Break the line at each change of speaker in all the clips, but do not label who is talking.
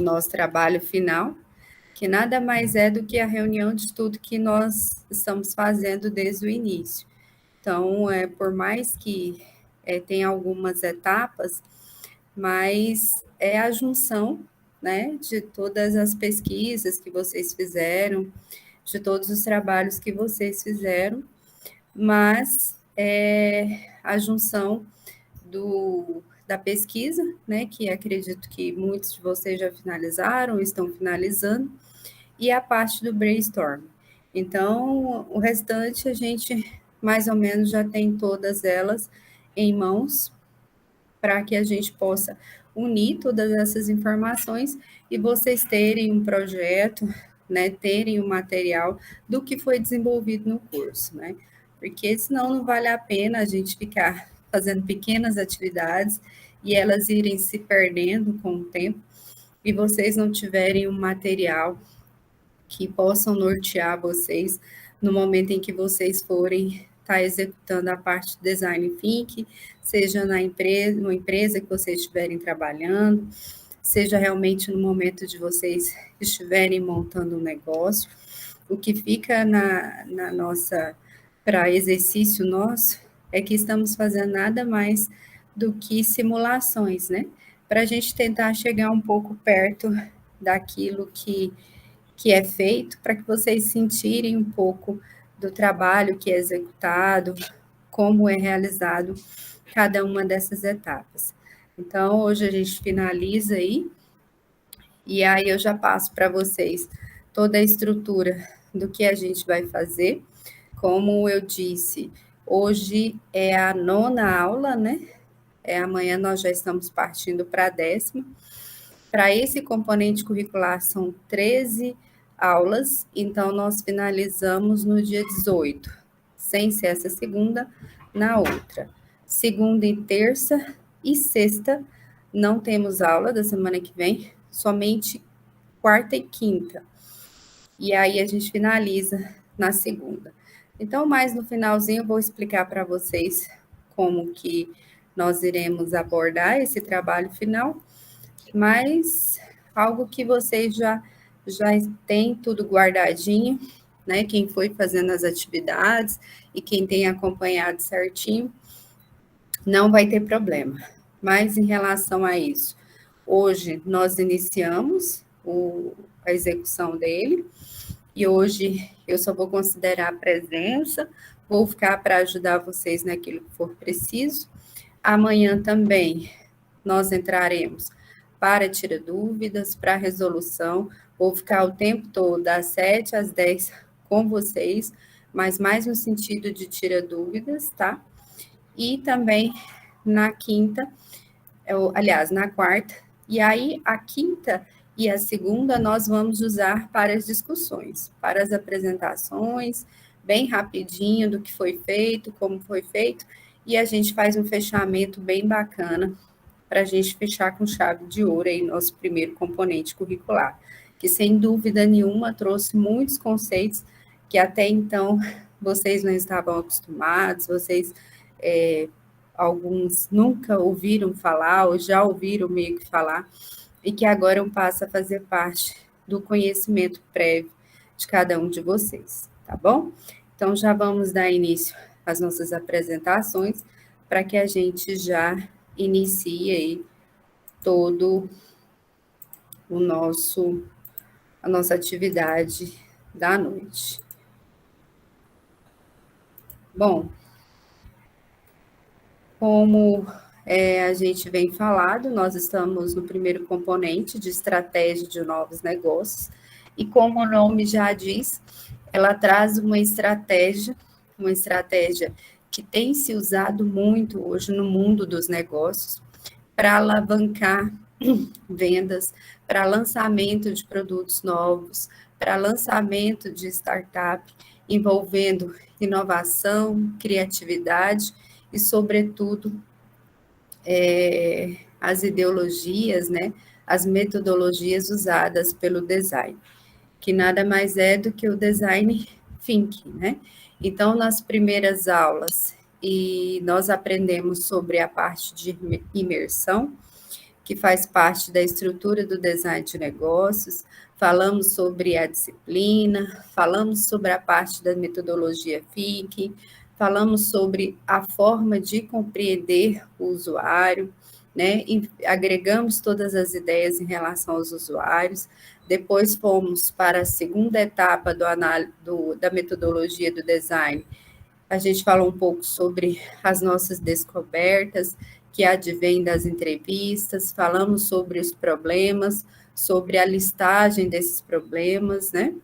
o nosso trabalho final, que nada mais é do que a reunião de tudo que nós estamos fazendo desde o início. Então, por mais que tenha algumas etapas, mas é a junção, né, de todas as pesquisas que vocês fizeram, de todos os trabalhos que vocês fizeram, mas é a junção da pesquisa, né, que acredito que muitos de vocês já finalizaram, estão finalizando, e a parte do brainstorm. Então, o restante a gente mais ou menos já tem todas elas em mãos para que a gente possa unir todas essas informações e vocês terem um projeto, né, terem um material do que foi desenvolvido no curso, né? Porque senão não vale a pena a gente ficar fazendo pequenas atividades e elas irem se perdendo com o tempo e vocês não tiverem um material que possam nortear vocês no momento em que vocês forem estar executando a parte de design thinking, seja na empresa, numa empresa que vocês estiverem trabalhando, seja realmente no momento de vocês estiverem montando um negócio. O que fica na nossa, para exercício nosso, é que estamos fazendo nada mais do que simulações, né? Para a gente tentar chegar um pouco perto daquilo que é feito, para que vocês sentirem um pouco do trabalho que é executado, como é realizado cada uma dessas etapas. Então, hoje a gente finaliza aí, e aí eu já passo para vocês toda a estrutura do que a gente vai fazer. Como eu disse, hoje é a 9ª aula, né? Amanhã nós já estamos partindo para a 10ª. Para esse componente curricular são 13 aulas, então nós finalizamos no dia 18, sem ser essa segunda, na outra. Segunda e terça e sexta não temos aula da semana que vem, somente quarta e quinta. E aí a gente finaliza na segunda. Então, mais no finalzinho, eu vou explicar para vocês como que nós iremos abordar esse trabalho final, mas algo que vocês já têm tudo guardadinho, né? Quem foi fazendo as atividades e quem tem acompanhado certinho, não vai ter problema. Mas em relação a isso, hoje nós iniciamos a execução dele, e hoje eu só vou considerar a presença, vou ficar para ajudar vocês naquilo que for preciso. Amanhã também nós entraremos para tirar dúvidas, para resolução. Vou ficar o tempo todo, das 7 às 10, com vocês, mas mais no sentido de tirar dúvidas, tá? E também na quinta, aliás, na quarta, e aí a quinta e a segunda nós vamos usar para as discussões, para as apresentações, bem rapidinho do que foi feito, como foi feito, e a gente faz um fechamento bem bacana para a gente fechar com chave de ouro aí nosso primeiro componente curricular, que sem dúvida nenhuma trouxe muitos conceitos que até então vocês não estavam acostumados, vocês alguns nunca ouviram falar ou já ouviram meio que falar, e que agora passa a fazer parte do conhecimento prévio de cada um de vocês, tá bom? Então, já vamos dar início às nossas apresentações, para que a gente já inicie aí todo a nossa atividade da noite. Bom, como a gente vem falado, nós estamos no primeiro componente de estratégia de novos negócios, e como o nome já diz, ela traz uma estratégia que tem se usado muito hoje no mundo dos negócios, para alavancar vendas, para lançamento de produtos novos, para lançamento de startup, envolvendo inovação, criatividade e, sobretudo, as ideologias, né, as metodologias usadas pelo design, que nada mais é do que o design thinking, né? Então, nas primeiras aulas, nós aprendemos sobre a parte de imersão, que faz parte da estrutura do design de negócios, falamos sobre a disciplina, falamos sobre a parte da metodologia Thinking, falamos sobre a forma de compreender o usuário, né? E agregamos todas as ideias em relação aos usuários. Depois fomos para a segunda etapa da metodologia do design. A gente falou um pouco sobre as nossas descobertas, que advêm das entrevistas, falamos sobre os problemas, sobre a listagem desses problemas, né?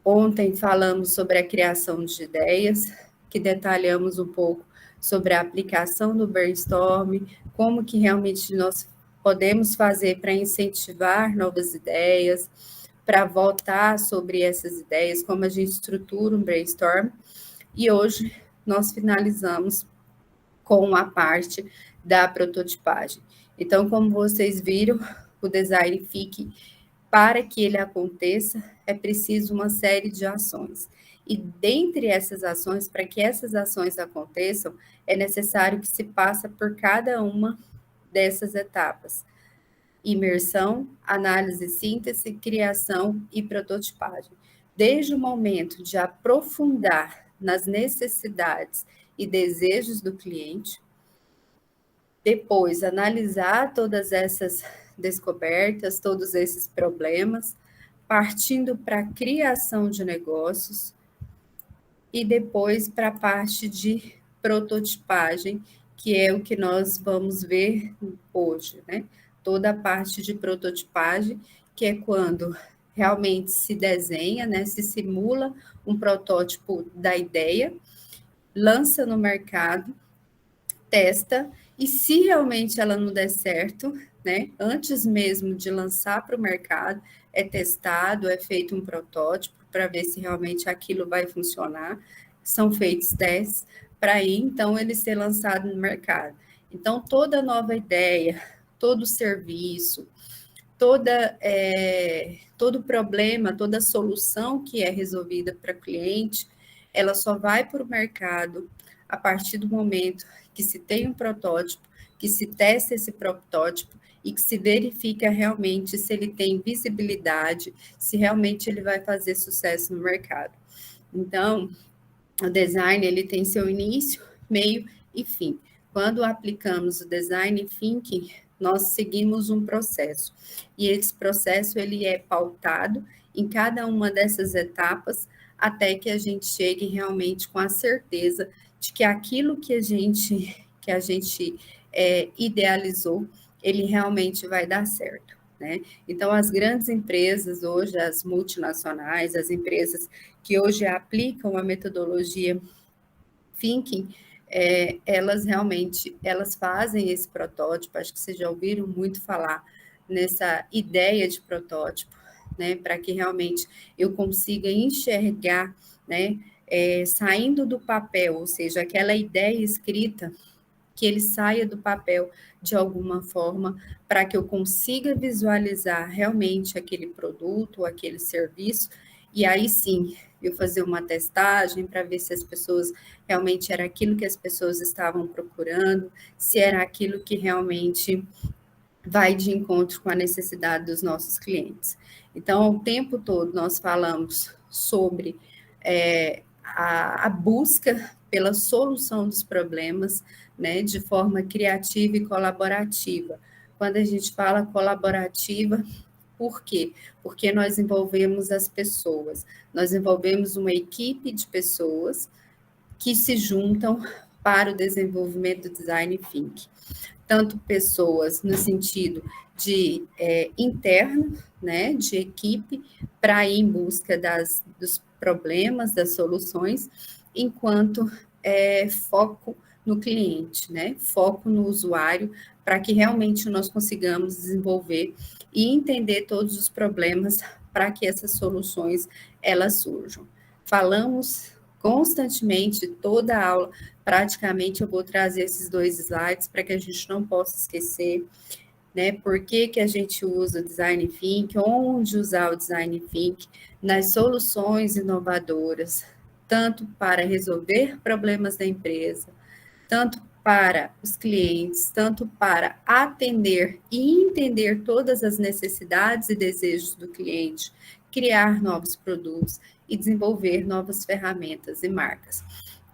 Ontem falamos sobre a criação de ideias, que detalhamos um pouco sobre a aplicação do brainstorm, como que realmente nós podemos fazer para incentivar novas ideias, para votar sobre essas ideias, como a gente estrutura um brainstorm. E hoje nós finalizamos com a parte da prototipagem. Então, como vocês viram, o design thinking, para que ele aconteça, é preciso uma série de ações. E dentre essas ações, para que essas ações aconteçam, é necessário que se passe por cada uma dessas etapas: imersão, análise, síntese, criação e prototipagem. Desde o momento de aprofundar nas necessidades e desejos do cliente, depois analisar todas essas descobertas, todos esses problemas, partindo para a criação de negócios e depois para a parte de prototipagem, que é o que nós vamos ver hoje, né? Toda a parte de prototipagem, que é quando realmente se desenha, né? Se simula um protótipo da ideia, lança no mercado, testa, e se realmente ela não der certo, né, antes mesmo de lançar para o mercado, é testado, é feito um protótipo para ver se realmente aquilo vai funcionar, são feitos testes para aí, então, ele ser lançado no mercado. Então, toda nova ideia, todo serviço, todo problema, toda solução que é resolvida para o cliente, ela só vai para o mercado a partir do momento que se tem um protótipo, que se testa esse protótipo e que se verifica realmente se ele tem visibilidade, se realmente ele vai fazer sucesso no mercado. Então, o design ele tem seu início, meio e fim. Quando aplicamos o design thinking, nós seguimos um processo. E esse processo ele é pautado em cada uma dessas etapas até que a gente chegue realmente com a certeza de que aquilo que a gente idealizou, ele realmente vai dar certo, né? Então, as grandes empresas hoje, as multinacionais, as empresas que hoje aplicam a metodologia Thinking, elas realmente, elas fazem esse protótipo, acho que vocês já ouviram muito falar nessa ideia de protótipo, né, para que realmente eu consiga enxergar, né, saindo do papel, ou seja, aquela ideia escrita, que ele saia do papel de alguma forma, para que eu consiga visualizar realmente aquele produto, aquele serviço, e aí sim, eu fazer uma testagem para ver se as pessoas realmente era aquilo que as pessoas estavam procurando, se era aquilo que realmente vai de encontro com a necessidade dos nossos clientes. Então, o tempo todo nós falamos sobre a busca pela solução dos problemas, né, de forma criativa e colaborativa. Quando a gente fala colaborativa, por quê? Porque nós envolvemos as pessoas, nós envolvemos uma equipe de pessoas que se juntam para o desenvolvimento do design thinking. Tanto pessoas no sentido de interno, né, de equipe, para ir em busca dos problemas, das soluções, enquanto foco no cliente, né, foco no usuário, para que realmente nós consigamos desenvolver e entender todos os problemas para que essas soluções elas surjam. Falamos constantemente, toda a aula, praticamente eu vou trazer esses dois slides para que a gente não possa esquecer, né? Por que que a gente usa o Design Thinking, onde usar o Design Thinking nas soluções inovadoras, tanto para resolver problemas da empresa, tanto para os clientes, tanto para atender e entender todas as necessidades e desejos do cliente, criar novos produtos e desenvolver novas ferramentas e marcas.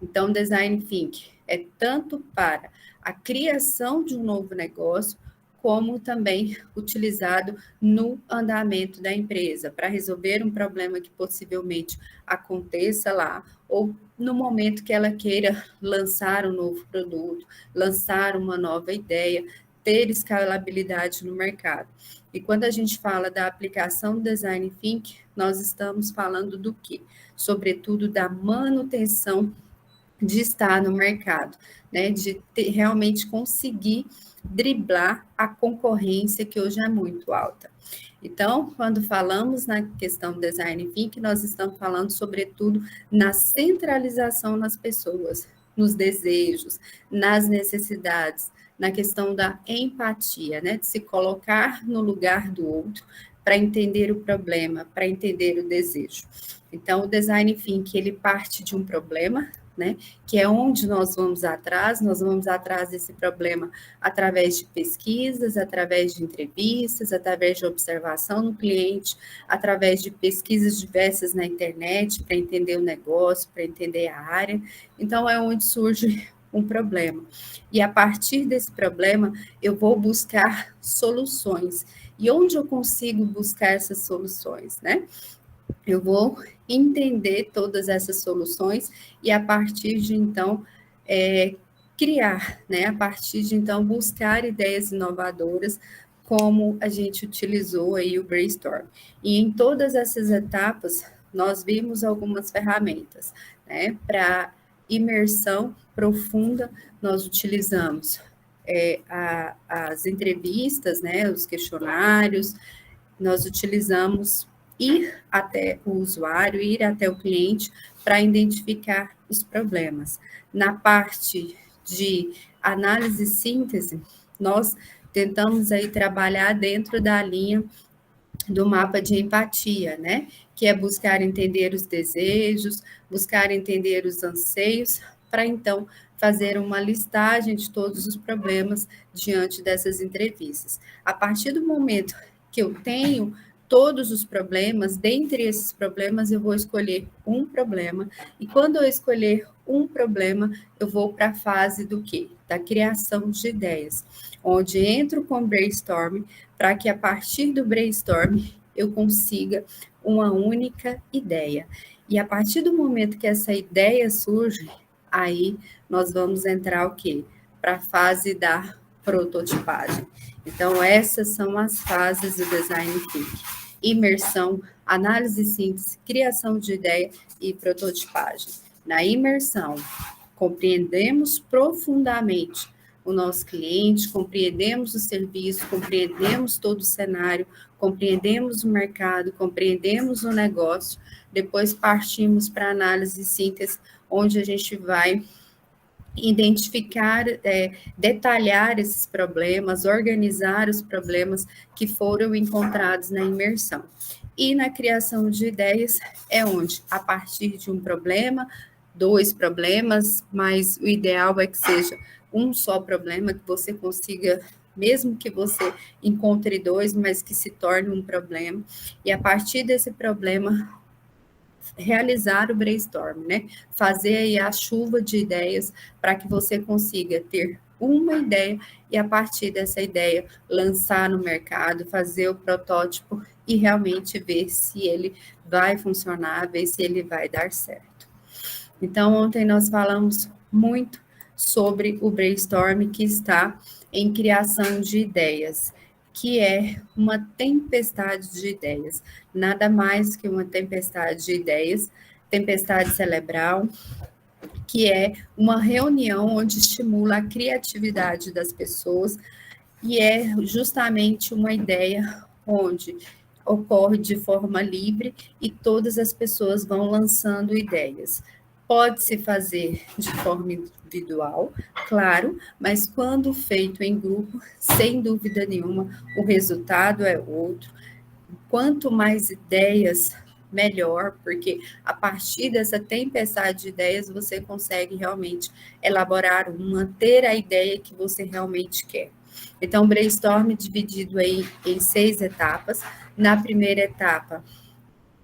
Então, design thinking é tanto para a criação de um novo negócio, como também utilizado no andamento da empresa, para resolver um problema que possivelmente aconteça lá, ou no momento que ela queira lançar um novo produto, lançar uma nova ideia, ter escalabilidade no mercado. E quando a gente fala da aplicação do Design Thinking, nós estamos falando do quê? Sobretudo da manutenção de estar no mercado, né? De realmente conseguir driblar a concorrência que hoje é muito alta. Então, quando falamos na questão do design thinking, nós estamos falando, sobretudo, na centralização nas pessoas, nos desejos, nas necessidades, na questão da empatia, né? De se colocar no lugar do outro para entender o problema, para entender o desejo. Então, o design thinking, ele parte de um problema, né? Que é onde nós vamos atrás desse problema através de pesquisas, através de entrevistas, através de observação no cliente, através de pesquisas diversas na internet para entender o negócio, para entender a área. Então, é onde surge um problema. E a partir desse problema, eu vou buscar soluções. E onde eu consigo buscar essas soluções, né? Eu vou entender todas essas soluções e a partir de então criar, né? A partir de então buscar ideias inovadoras, como a gente utilizou aí o brainstorm. E em todas essas etapas nós vimos algumas ferramentas, né? Para imersão profunda nós utilizamos as entrevistas, né? Os questionários. Nós utilizamos ir até o usuário, ir até o cliente para identificar os problemas. Na parte de análise e síntese, nós tentamos aí trabalhar dentro da linha do mapa de empatia, né? Que é buscar entender os desejos, buscar entender os anseios, para então fazer uma listagem de todos os problemas diante dessas entrevistas. A partir do momento que eu tenho todos os problemas, dentre esses problemas, eu vou escolher um problema, e quando eu escolher um problema, eu vou para a fase do quê? Da criação de ideias, onde entro com brainstorm, para que a partir do brainstorm eu consiga uma única ideia. E a partir do momento que essa ideia surge, aí nós vamos entrar o quê? Para a fase da prototipagem. Então, essas são as fases do design thinking: imersão, análise e síntese, criação de ideia e prototipagem. Na imersão, compreendemos profundamente o nosso cliente, compreendemos o serviço, compreendemos todo o cenário, compreendemos o mercado, compreendemos o negócio, depois partimos para análise e síntese, onde a gente vai identificar, detalhar esses problemas, organizar os problemas que foram encontrados na imersão. E na criação de ideias é onde, a partir de um problema, 2 problemas, mas o ideal é que seja um só problema, que você consiga, mesmo que você encontre 2, mas que se torne um problema, e a partir desse problema realizar o brainstorm, né? Fazer aí a chuva de ideias para que você consiga ter uma ideia e a partir dessa ideia lançar no mercado, fazer o protótipo e realmente ver se ele vai funcionar, ver se ele vai dar certo. Então, ontem nós falamos muito sobre o brainstorm, que está em criação de ideias, que é uma tempestade de ideias, nada mais que uma tempestade de ideias, tempestade cerebral, que é uma reunião onde estimula a criatividade das pessoas, e é justamente uma ideia onde ocorre de forma livre e todas as pessoas vão lançando ideias. Pode-se fazer de forma individual, claro, mas quando feito em grupo, sem dúvida nenhuma, o resultado é outro. Quanto mais ideias melhor, porque a partir dessa tempestade de ideias você consegue realmente elaborar uma, ter a ideia que você realmente quer. Então, o brainstorm dividido aí em 6 etapas. Na primeira etapa,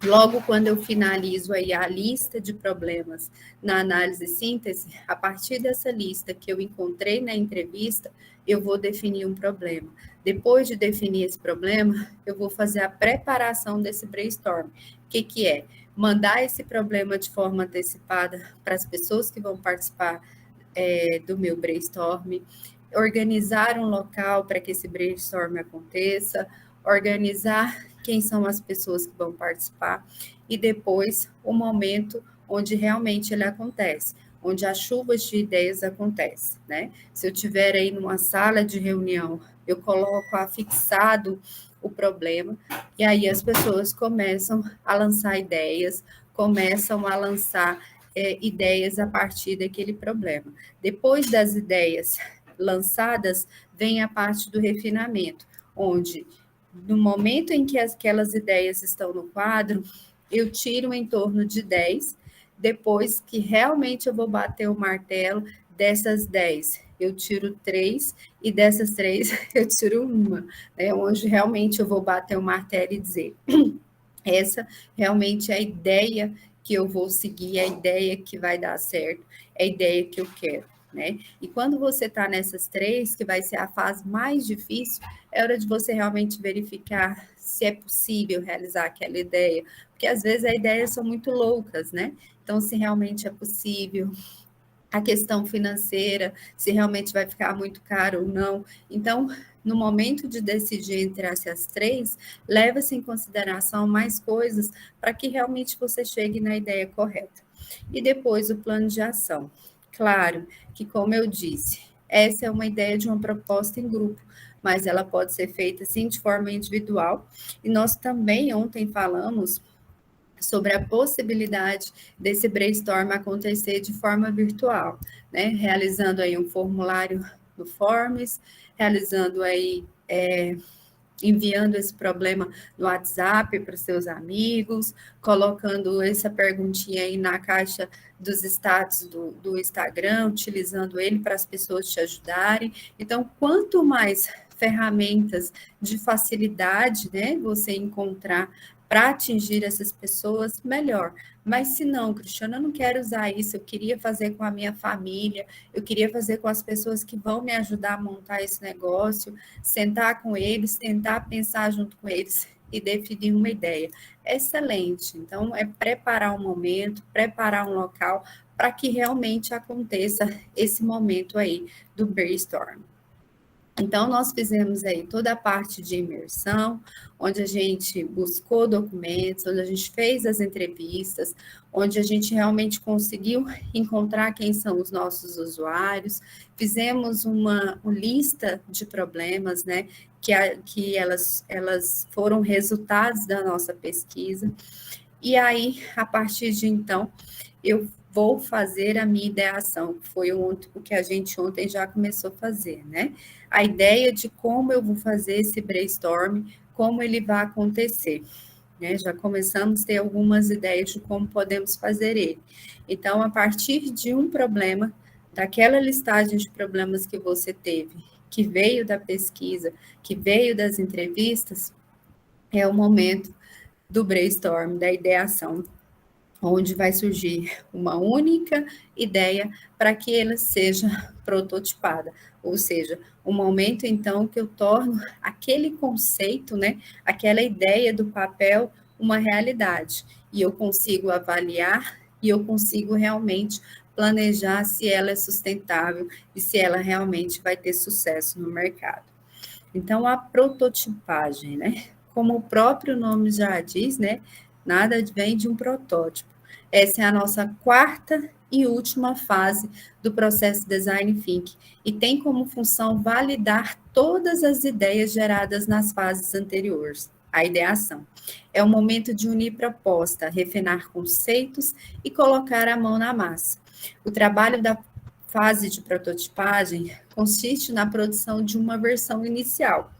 logo quando eu finalizo aí a lista de problemas na análise e síntese, a partir dessa lista que eu encontrei na entrevista, eu vou definir um problema. Depois de definir esse problema, eu vou fazer a preparação desse brainstorm. O que é? Mandar esse problema de forma antecipada para as pessoas que vão participar do meu brainstorm, organizar um local para que esse brainstorm aconteça, organizar quem são as pessoas que vão participar e depois o momento onde realmente ele acontece, onde as chuvas de ideias acontecem, né? Se eu tiver aí numa sala de reunião, eu coloco afixado o problema e aí as pessoas começam a lançar ideias, começam a lançar ideias a partir daquele problema. Depois das ideias lançadas, vem a parte do refinamento, onde no momento em que aquelas ideias estão no quadro, eu tiro em torno de 10, depois que realmente eu vou bater o martelo, dessas 10, eu tiro 3, e dessas 3, eu tiro uma, né, onde realmente eu vou bater o martelo e dizer, essa realmente é a ideia que eu vou seguir, é a ideia que vai dar certo, é a ideia que eu quero, né? E quando você está nessas 3, que vai ser a fase mais difícil, é hora de você realmente verificar se é possível realizar aquela ideia, porque às vezes as ideias são muito loucas, né? Então, se realmente é possível, a questão financeira, se realmente vai ficar muito caro ou não. Então, no momento de decidir entre essas 3, leva-se em consideração mais coisas para que realmente você chegue na ideia correta. E depois o plano de ação. Claro que, como eu disse, essa é uma ideia de uma proposta em grupo, mas ela pode ser feita sim de forma individual. E nós também ontem falamos sobre a possibilidade desse brainstorm acontecer de forma virtual, né? Realizando aí um formulário no Forms, realizando aí, enviando esse problema no WhatsApp para os seus amigos, colocando essa perguntinha aí na caixa dos status do Instagram, utilizando ele para as pessoas te ajudarem. Então, quanto mais ferramentas de facilidade, né, você encontrar para atingir essas pessoas, melhor. Mas se não, Cristiana, eu não quero usar isso, eu queria fazer com a minha família, eu queria fazer com as pessoas que vão me ajudar a montar esse negócio, sentar com eles, tentar pensar junto com eles e definir uma ideia. Excelente. Então, é preparar um momento, preparar um local para que realmente aconteça esse momento aí do brainstorm. Então, nós fizemos aí toda a parte de imersão, onde a gente buscou documentos, onde a gente fez as entrevistas, onde a gente realmente conseguiu encontrar quem são os nossos usuários, fizemos uma lista de problemas, né, que elas foram resultados da nossa pesquisa, e aí, a partir de então, eu vou fazer a minha ideação, que foi o que a gente ontem já começou a fazer, né? A ideia de como eu vou fazer esse brainstorm, como ele vai acontecer, né? Já começamos a ter algumas ideias de como podemos fazer ele. Então, a partir de um problema, daquela listagem de problemas que você teve, que veio da pesquisa, que veio das entrevistas, é o momento do brainstorm, da ideação, onde vai surgir uma única ideia para que ela seja prototipada, ou seja, o momento então que eu torno aquele conceito, né, aquela ideia do papel uma realidade, e eu consigo avaliar e eu consigo realmente planejar se ela é sustentável e se ela realmente vai ter sucesso no mercado. Então, a prototipagem, né? Como o próprio nome já diz, né? Nada vem de um protótipo. Essa é a nossa quarta e última fase do processo Design Thinking e tem como função validar todas as ideias geradas nas fases anteriores, a ideação. É o momento de unir proposta, refinar conceitos e colocar a mão na massa. O trabalho da fase de prototipagem consiste na produção de uma versão inicial,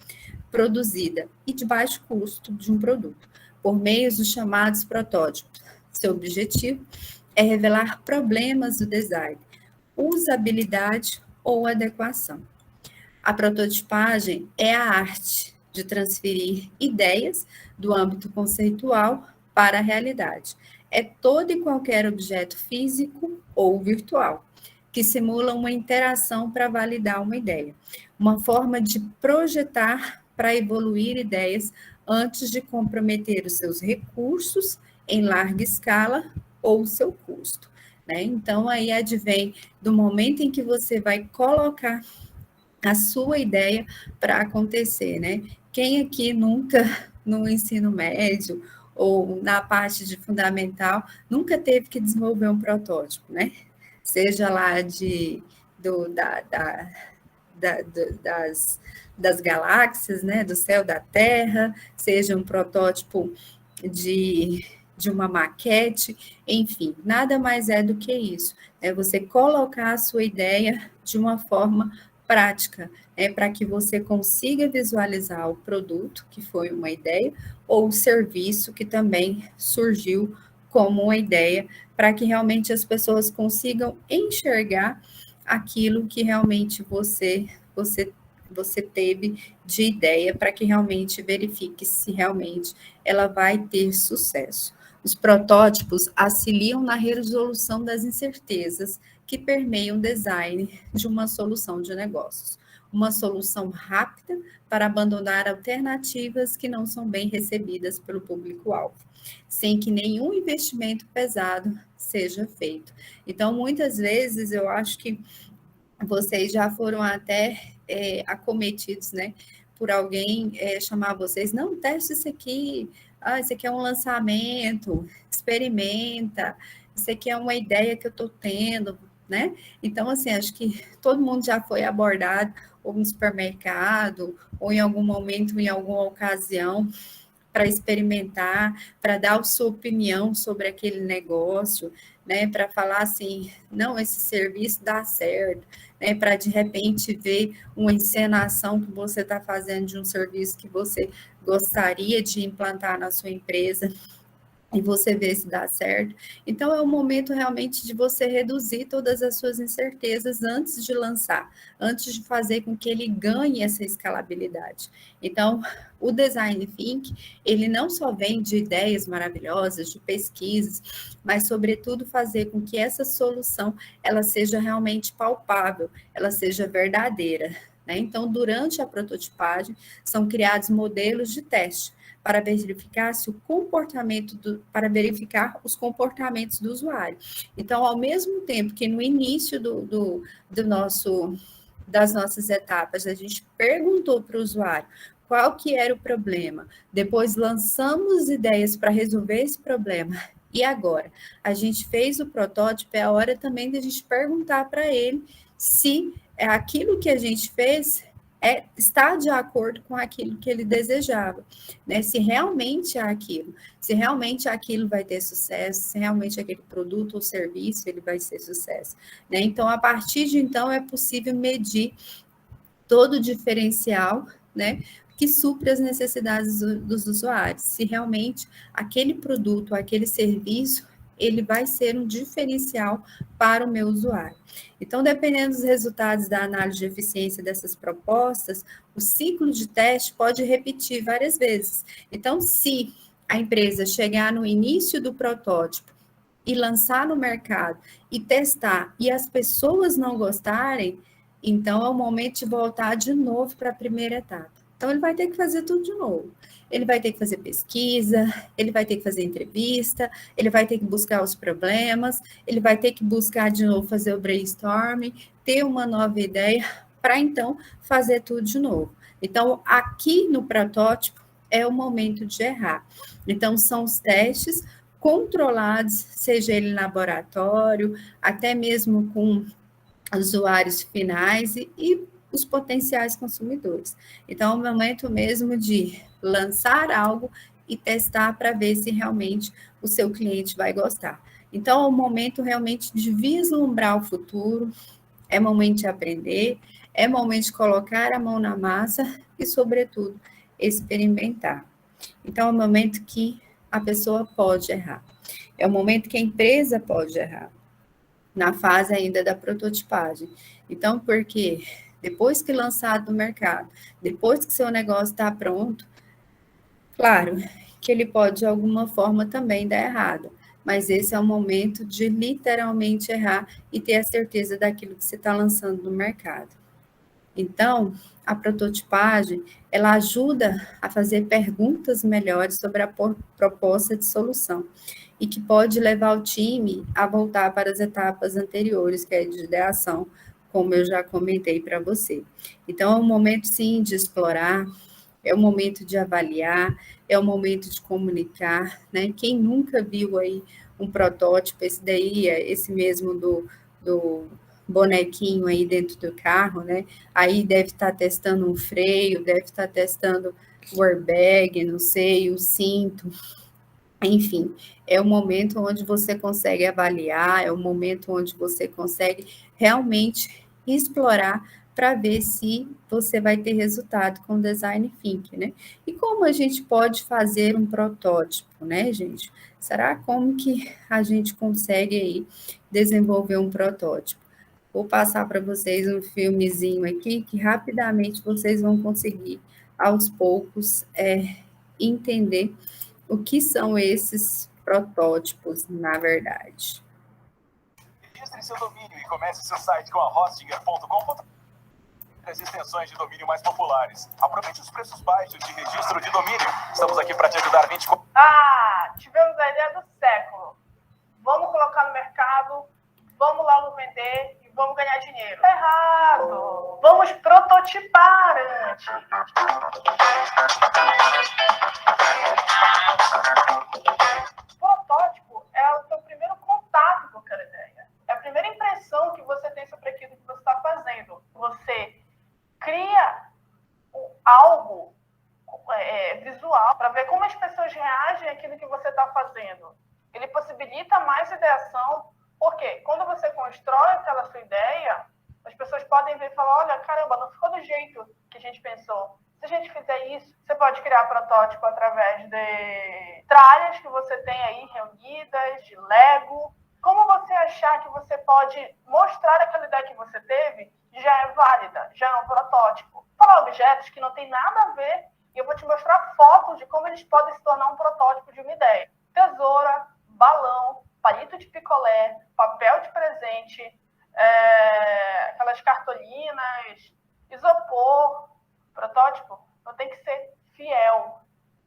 produzida e de baixo custo de um produto. por meio dos chamados protótipos. Seu objetivo é revelar problemas do design, usabilidade ou adequação. A prototipagem é a arte de transferir ideias do âmbito conceitual para a realidade. É todo e qualquer objeto físico ou virtual que simula uma interação para validar uma ideia, uma forma de projetar para evoluir ideias antes de comprometer os seus recursos em larga escala ou o seu custo. Né? Então, aí advém do momento em que você vai colocar a sua ideia para acontecer, né? Quem aqui nunca, no ensino médio ou na parte de fundamental, nunca teve que desenvolver um protótipo, né? Seja lá do, da, da, das, das galáxias, né? Do céu da Terra, seja um protótipo de uma maquete, enfim, nada mais é do que isso. É você colocar a sua ideia de uma forma prática, para que você consiga visualizar o produto, que foi uma ideia, ou o serviço que também surgiu como uma ideia, para que realmente as pessoas consigam enxergar aquilo que realmente você teve de ideia, para que realmente verifique se realmente ela vai ter sucesso. Os protótipos auxiliam na resolução das incertezas que permeiam o design de uma solução de negócios. Uma solução rápida para abandonar alternativas que não são bem recebidas pelo público-alvo, sem que nenhum investimento pesado seja feito. Então, muitas vezes, eu acho que vocês já foram até acometidos, né, por alguém chamar vocês, não, teste isso aqui, isso aqui é um lançamento, experimenta, isso aqui é uma ideia que eu estou tendo, né? Então, assim, acho que todo mundo já foi abordado, ou no supermercado, ou em algum momento, em alguma ocasião, para experimentar, para dar a sua opinião sobre aquele negócio, né, para falar assim, não, esse serviço dá certo, né, para de repente ver uma encenação que você está fazendo de um serviço que você gostaria de implantar na sua empresa, e você vê se dá certo. Então, é o momento realmente de você reduzir todas as suas incertezas antes de lançar, antes de fazer com que ele ganhe essa escalabilidade. Então, o Design Think, ele não só vem de ideias maravilhosas, de pesquisas, mas, sobretudo, fazer com que essa solução, ela seja realmente palpável, ela seja verdadeira. Né? Então, durante a prototipagem, são criados modelos de teste, para verificar se o comportamento para verificar os comportamentos do usuário. Então, ao mesmo tempo que no início das nossas etapas, a gente perguntou para o usuário qual que era o problema, depois lançamos ideias para resolver esse problema, e agora, a gente fez o protótipo, é a hora também de a gente perguntar para ele se aquilo que a gente fez está de acordo com aquilo que ele desejava, né? Se realmente aquilo vai ter sucesso, se realmente aquele produto ou serviço ele vai ser sucesso, né? Então, a partir de então, é possível medir todo o diferencial, né? Que supre as necessidades dos usuários, se realmente aquele produto, aquele serviço, ele vai ser um diferencial para o meu usuário. Então, dependendo dos resultados da análise de eficiência dessas propostas, o ciclo de teste pode repetir várias vezes. Então, se a empresa chegar no início do protótipo e lançar no mercado e testar, e as pessoas não gostarem, então é o momento de voltar de novo para a primeira etapa. Então, ele vai ter que fazer tudo de novo. Ele vai ter que fazer pesquisa, ele vai ter que fazer entrevista, ele vai ter que buscar os problemas, ele vai ter que buscar de novo fazer o brainstorming, ter uma nova ideia, para então fazer tudo de novo. Então, aqui no protótipo é o momento de errar. Então, são os testes controlados, seja ele em laboratório, até mesmo com usuários finais e os potenciais consumidores. Então, é o momento mesmo de lançar algo e testar para ver se realmente o seu cliente vai gostar. Então, é o momento realmente de vislumbrar o futuro, é momento de aprender, é momento de colocar a mão na massa e, sobretudo, experimentar. Então, é um momento que a pessoa pode errar. É o momento que a empresa pode errar, na fase ainda da prototipagem. Então, porque depois que lançado no mercado, depois que seu negócio está pronto, claro que ele pode de alguma forma também dar errado, mas esse é o momento de literalmente errar e ter a certeza daquilo que você está lançando no mercado. Então, a prototipagem, ela ajuda a fazer perguntas melhores sobre a proposta de solução e que pode levar o time a voltar para as etapas anteriores, que é de ideação, como eu já comentei para você. Então, é um momento, sim, de explorar, é o momento de avaliar, é o momento de comunicar, né? Quem nunca viu aí um protótipo, esse daí é esse mesmo do bonequinho aí dentro do carro, né? Aí deve estar testando um freio, deve estar testando o airbag, não sei, o cinto, enfim, é o momento onde você consegue avaliar, é o momento onde você consegue realmente explorar para ver se você vai ter resultado com design thinking, né? E como a gente pode fazer um protótipo, né, gente? Será como que a gente consegue aí desenvolver um protótipo? Vou passar para vocês um filmezinho aqui que rapidamente vocês vão conseguir, aos poucos, entender o que são esses protótipos, na verdade?
Registre seu domínio e comece seu site com a hostinger.com. As extensões de domínio mais populares. Aproveite os preços baixos de registro de domínio. Estamos aqui para te ajudar 24.
Tivemos a ideia do século. Vamos colocar no mercado, vamos logo vender e vamos ganhar dinheiro. Tá errado. Vamos prototipar antes. Protótipo é o seu primeiro contato com aquela ideia. É a primeira impressão que você tem sobre aquilo que você está fazendo. Você cria algo visual para ver como as pessoas reagem àquilo que você está fazendo. Ele possibilita mais ideação, porque quando você constrói aquela sua ideia, as pessoas podem ver e falar, olha, caramba, não ficou do jeito que a gente pensou. Se a gente fizer isso, você pode criar protótipo através de tralhas que você tem aí reunidas, de Lego. Como você achar que você pode mostrar aquela ideia que você teve, já é válida, já é um protótipo. Falar objetos que não tem nada a ver, e eu vou te mostrar fotos de como eles podem se tornar um protótipo de uma ideia. Tesoura, balão, palito de picolé, papel de presente, aquelas cartolinas, isopor. Protótipo não tem que ser fiel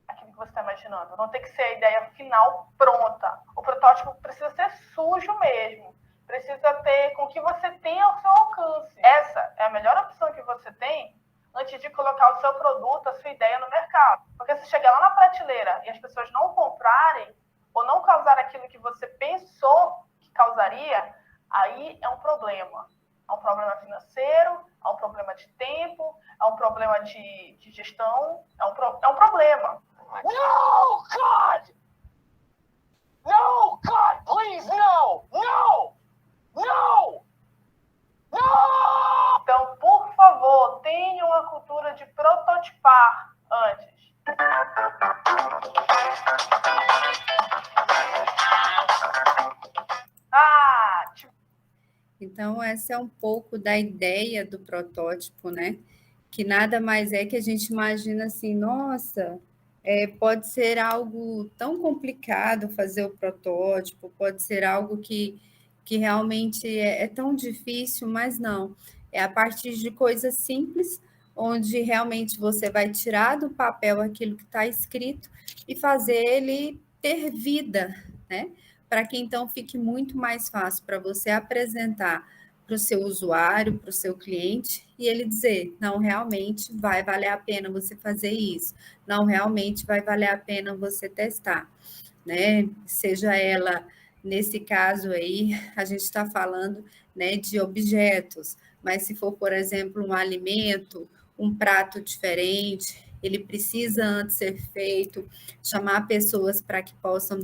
àquilo que você está imaginando. Não tem que ser a ideia final pronta. O protótipo precisa ser sujo mesmo. Precisa ter com que você tenha ao seu alcance. Essa é a melhor opção que você tem antes de colocar o seu produto, a sua ideia no mercado. Porque se chegar lá na prateleira e as pessoas não comprarem ou não causar aquilo que você pensou que causaria, aí é um problema. É um problema financeiro, é um problema de tempo, é um problema de gestão, é um problema.
No, God! No, God, please, no! No! No! No!
Então, por favor, tenha uma cultura de prototipar antes.
Então, essa é um pouco da ideia do protótipo, né? Que nada mais é que a gente imagina assim, nossa, pode ser algo tão complicado fazer o protótipo, pode ser algo que realmente é tão difícil, mas não. É a partir de coisas simples, onde realmente você vai tirar do papel aquilo que está escrito e fazer ele ter vida, né? Para que então fique muito mais fácil para você apresentar para o seu usuário, para o seu cliente, e ele dizer, não, realmente vai valer a pena você fazer isso, não, realmente vai valer a pena você testar, né? Seja ela, nesse caso aí, a gente está falando, né, de objetos, mas se for, por exemplo, um alimento, um prato diferente, ele precisa antes ser feito, chamar pessoas para que possam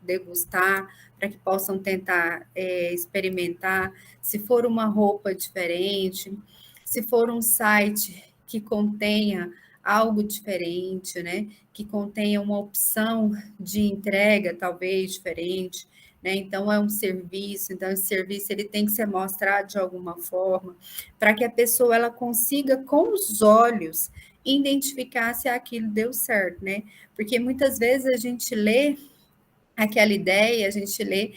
degustar, para que possam tentar experimentar. Se for uma roupa diferente, se for um site que contenha algo diferente, né? Que contenha uma opção de entrega talvez diferente, né? Então é um serviço, então esse serviço ele tem que ser mostrado de alguma forma para que a pessoa ela consiga com os olhos identificar se aquilo deu certo, né? Porque muitas vezes a gente lê aquela ideia, a gente lê,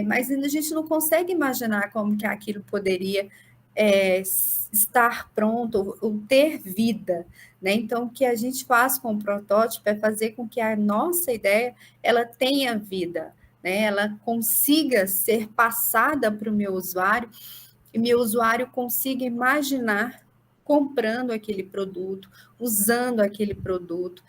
mas a gente não consegue imaginar como que aquilo poderia estar pronto ou ter vida, né? Então, o que a gente faz com o protótipo é fazer com que a nossa ideia ela tenha vida, né? Ela consiga ser passada para o meu usuário e meu usuário consiga imaginar comprando aquele produto, usando aquele produto,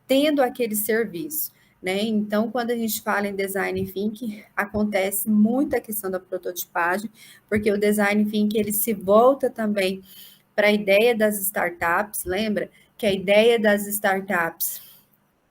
tendo aquele serviço. Né? Então, quando a gente fala em design thinking, acontece muito a questão da prototipagem, porque o design thinking ele se volta também para a ideia das startups. Lembra que a ideia das startups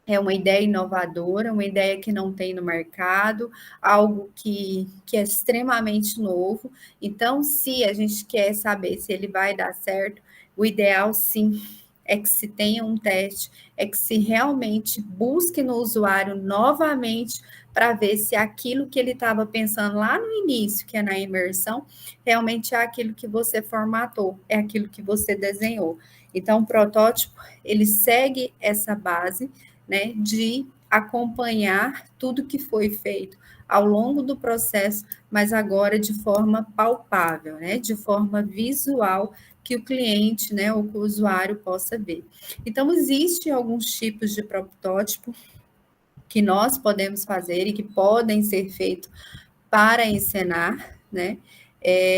é uma ideia inovadora, uma ideia que não tem no mercado, algo que é extremamente novo. Então, se a gente quer saber se ele vai dar certo, o ideal, sim, é que se tenha um teste, é que se realmente busque no usuário novamente para ver se aquilo que ele estava pensando lá no início, que é na imersão, realmente é aquilo que você formatou, é aquilo que você desenhou. Então, o protótipo, ele segue essa base, né, de acompanhar tudo que foi feito ao longo do processo, mas agora de forma palpável, né, de forma visual, que o cliente, né, ou que o usuário possa ver. Então, existem alguns tipos de protótipo que nós podemos fazer e que podem ser feitos para encenar, né,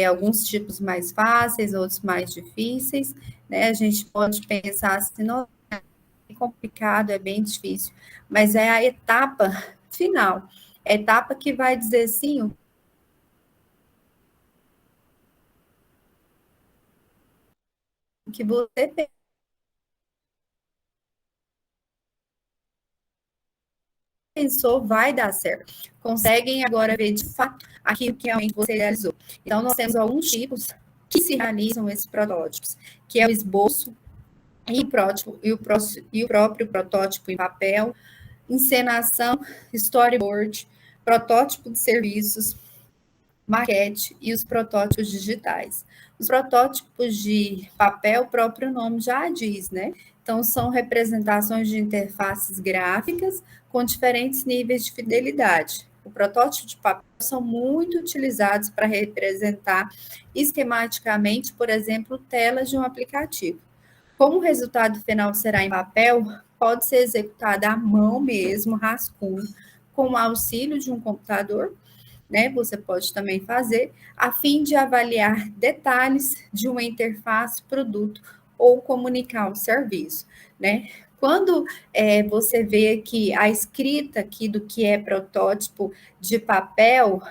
alguns tipos mais fáceis, outros mais difíceis, né, a gente pode pensar assim, não, complicado, é bem difícil, mas é a etapa final, a etapa que vai dizer sim, o que você pensou vai dar certo. Conseguem agora ver de fato aquilo que realmente você realizou. Então, nós temos alguns tipos que se realizam esses protótipos, que é o esboço e o prótipo, e o próprio protótipo em papel, encenação, storyboard, protótipo de serviços, maquete e os protótipos digitais. Os protótipos de papel, o próprio nome já diz, né? Então, são representações de interfaces gráficas com diferentes níveis de fidelidade. O protótipo de papel são muito utilizados para representar esquematicamente, por exemplo, telas de um aplicativo. Como o resultado final será em papel, pode ser executado à mão mesmo, rascunho, com o auxílio de um computador, né? Você pode também fazer, a fim de avaliar detalhes de uma interface, produto ou comunicar o serviço, né? Quando você vê aqui a escrita aqui do que é protótipo de papel,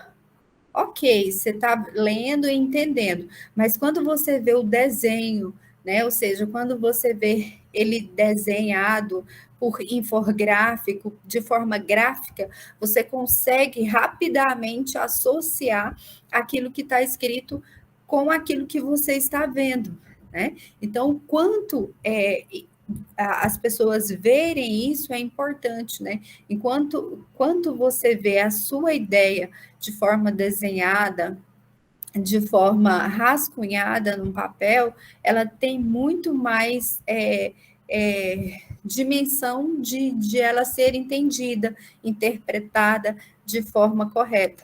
ok, você está lendo e entendendo, mas quando você vê o desenho, né? Ou seja, quando você vê ele desenhado por infográfico, de forma gráfica, você consegue rapidamente associar aquilo que está escrito com aquilo que você está vendo, né? Então, quanto as pessoas verem isso é importante, né? Quanto você vê a sua ideia de forma desenhada, de forma rascunhada no papel, ela tem muito mais dimensão de ela ser entendida, interpretada de forma correta.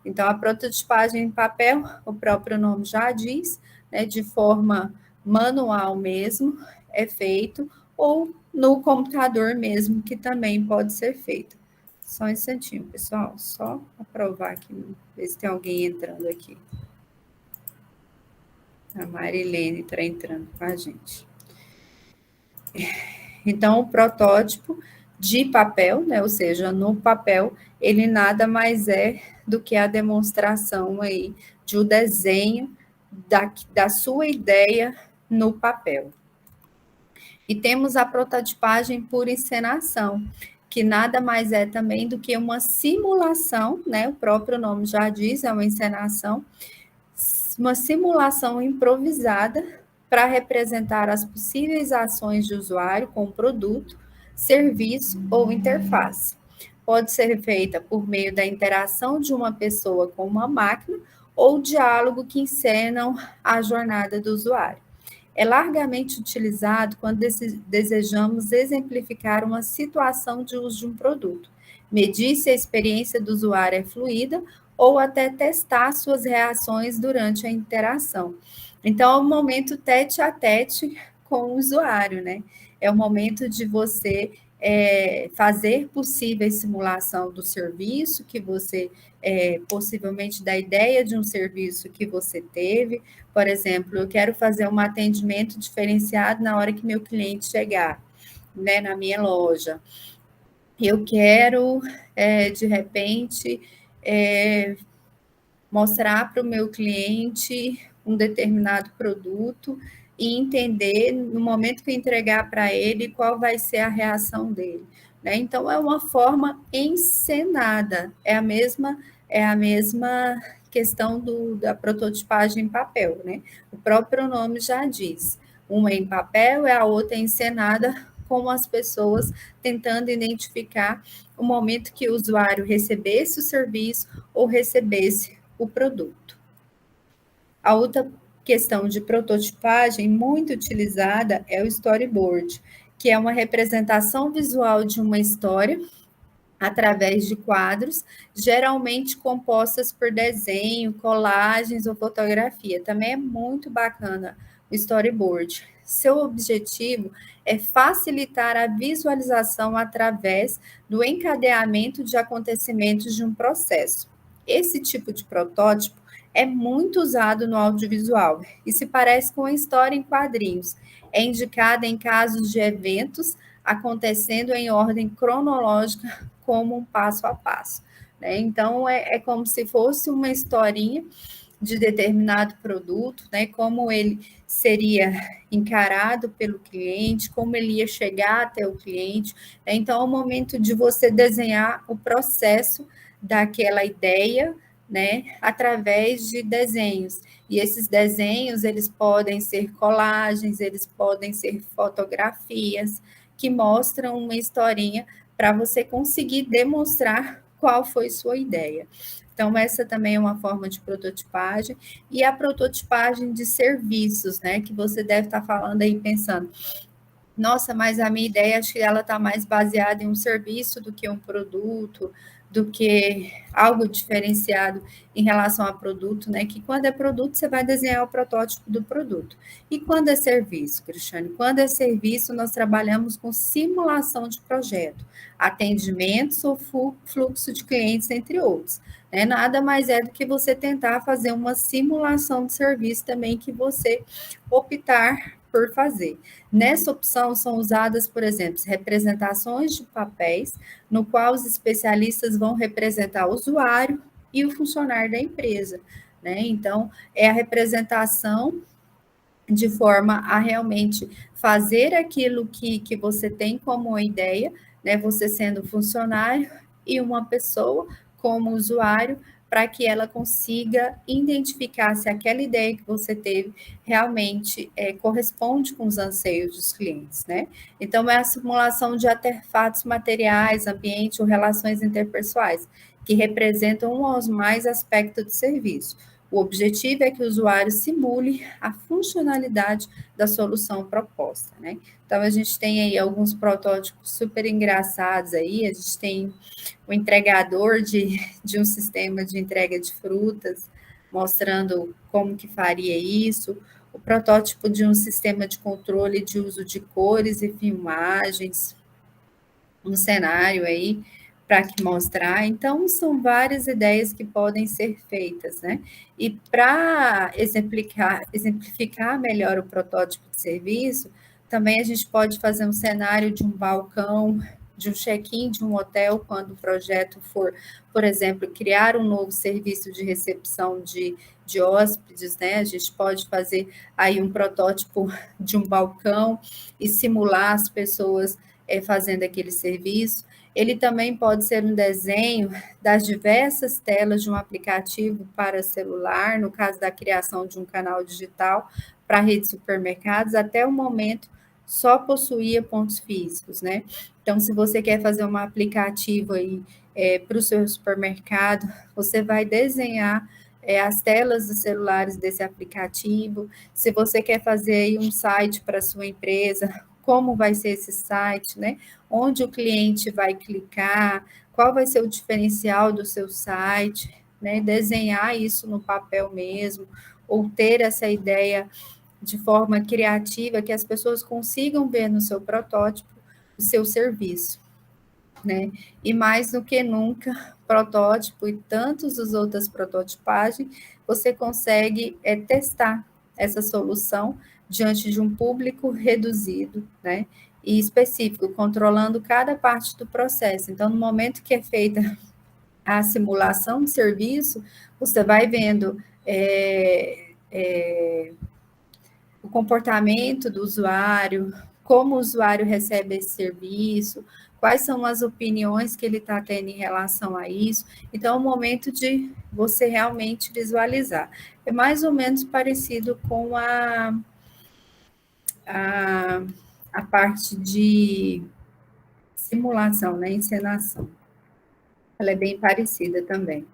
Então, a prototipagem em papel, o próprio nome já diz, né, de forma manual mesmo, é feito, ou no computador mesmo, que também pode ser feito. Só um instantinho, pessoal, só aprovar aqui, ver se tem alguém entrando aqui. A Marilene está entrando com a gente. Então, o protótipo de papel, né, ou seja, no papel, ele nada mais é do que a demonstração aí de um desenho da sua ideia no papel. E temos a prototipagem por encenação, que nada mais é também do que uma simulação, né, o próprio nome já diz, é uma encenação, uma simulação improvisada para representar as possíveis ações de usuário com o produto, serviço ou interface. Pode ser feita por meio da interação de uma pessoa com uma máquina ou diálogo que encenam a jornada do usuário. É largamente utilizado quando desejamos exemplificar uma situação de uso de um produto, medir se a experiência do usuário é fluida ou até testar suas reações durante a interação. Então, é um momento tete a tete com o usuário, né? É o momento de você fazer possível a simulação do serviço que você, possivelmente da ideia de um serviço que você teve. Por exemplo, eu quero fazer um atendimento diferenciado na hora que meu cliente chegar, né, na minha loja. Eu quero, de repente, mostrar para o meu cliente um determinado produto e entender, no momento que eu entregar para ele, qual vai ser a reação dele. Né? Então, é uma forma encenada, é a mesma questão da prototipagem em papel. Né? O próprio nome já diz, uma em papel e a outra encenada, com as pessoas tentando identificar o momento que o usuário recebesse o serviço ou recebesse o produto. A outra questão de prototipagem muito utilizada é o storyboard, que é uma representação visual de uma história através de quadros, geralmente compostas por desenho, colagens ou fotografia. Também é muito bacana o storyboard. Seu objetivo é facilitar a visualização através do encadeamento de acontecimentos de um processo. Esse tipo de protótipo é muito usado no audiovisual e se parece com a história em quadrinhos. É indicada em casos de eventos acontecendo em ordem cronológica, como um passo a passo. Né? Então, é como se fosse uma historinha de determinado produto, né? Como ele seria encarado pelo cliente, como ele ia chegar até o cliente. Né? Então, é o momento de você desenhar o processo daquela ideia, né, através de desenhos. E esses desenhos, eles podem ser colagens, eles podem ser fotografias, que mostram uma historinha para você conseguir demonstrar qual foi sua ideia. Então, essa também é uma forma de prototipagem. E a prototipagem de serviços, né, que você deve estar falando aí, pensando, nossa, mas a minha ideia, acho que ela está mais baseada em um serviço do que um produto, do que algo diferenciado em relação a produto, né? Que quando é produto, você vai desenhar o protótipo do produto. E quando é serviço, Cristiane? Quando é serviço, nós trabalhamos com simulação de projeto, atendimentos ou fluxo de clientes, entre outros. Né? Nada mais é do que você tentar fazer uma simulação de serviço também que você optar por fazer. Nessa opção são usadas, por exemplo, representações de papéis, no qual os especialistas vão representar o usuário e o funcionário da empresa. Né? Então, é a representação de forma a realmente fazer aquilo que você tem como uma ideia, né? Você sendo funcionário e uma pessoa como usuário, para que ela consiga identificar se aquela ideia que você teve realmente corresponde com os anseios dos clientes, né? Então, é a simulação de artefatos materiais, ambiente ou relações interpessoais, que representam um ou mais aspectos do serviço. O objetivo é que o usuário simule a funcionalidade da solução proposta, né? Então, a gente tem aí alguns protótipos super engraçados aí, a gente tem o entregador de um sistema de entrega de frutas, mostrando como que faria isso, o protótipo de um sistema de controle de uso de cores e filmagens, um cenário aí para que mostrar. Então, são várias ideias que podem ser feitas, né? E para exemplificar melhor o protótipo de serviço, também a gente pode fazer um cenário de um balcão, de um check-in de um hotel, quando o projeto for, por exemplo, criar um novo serviço de recepção de hóspedes, né? A gente pode fazer aí um protótipo de um balcão e simular as pessoas fazendo aquele serviço. Ele também pode ser um desenho das diversas telas de um aplicativo para celular, no caso da criação de um canal digital, para a rede de supermercados, até o momento, só possuía pontos físicos, né? Então, se você quer fazer um aplicativo aí para o seu supermercado, você vai desenhar as telas dos celulares desse aplicativo. Se você quer fazer aí um site para a sua empresa, como vai ser esse site, né? Onde o cliente vai clicar, qual vai ser o diferencial do seu site, né? Desenhar isso no papel mesmo, ou ter essa ideia de forma criativa, que as pessoas consigam ver no seu protótipo o seu serviço, né? E mais do que nunca, protótipo e tantos os outras prototipagens, você consegue testar essa solução diante de um público reduzido, né? E específico, controlando cada parte do processo. Então, no momento que é feita a simulação de serviço, você vai vendo o comportamento do usuário, como o usuário recebe esse serviço, quais são as opiniões que ele está tendo em relação a isso. Então, é o momento de você realmente visualizar. É mais ou menos parecido com a parte de simulação, né, encenação. Ela é bem parecida também.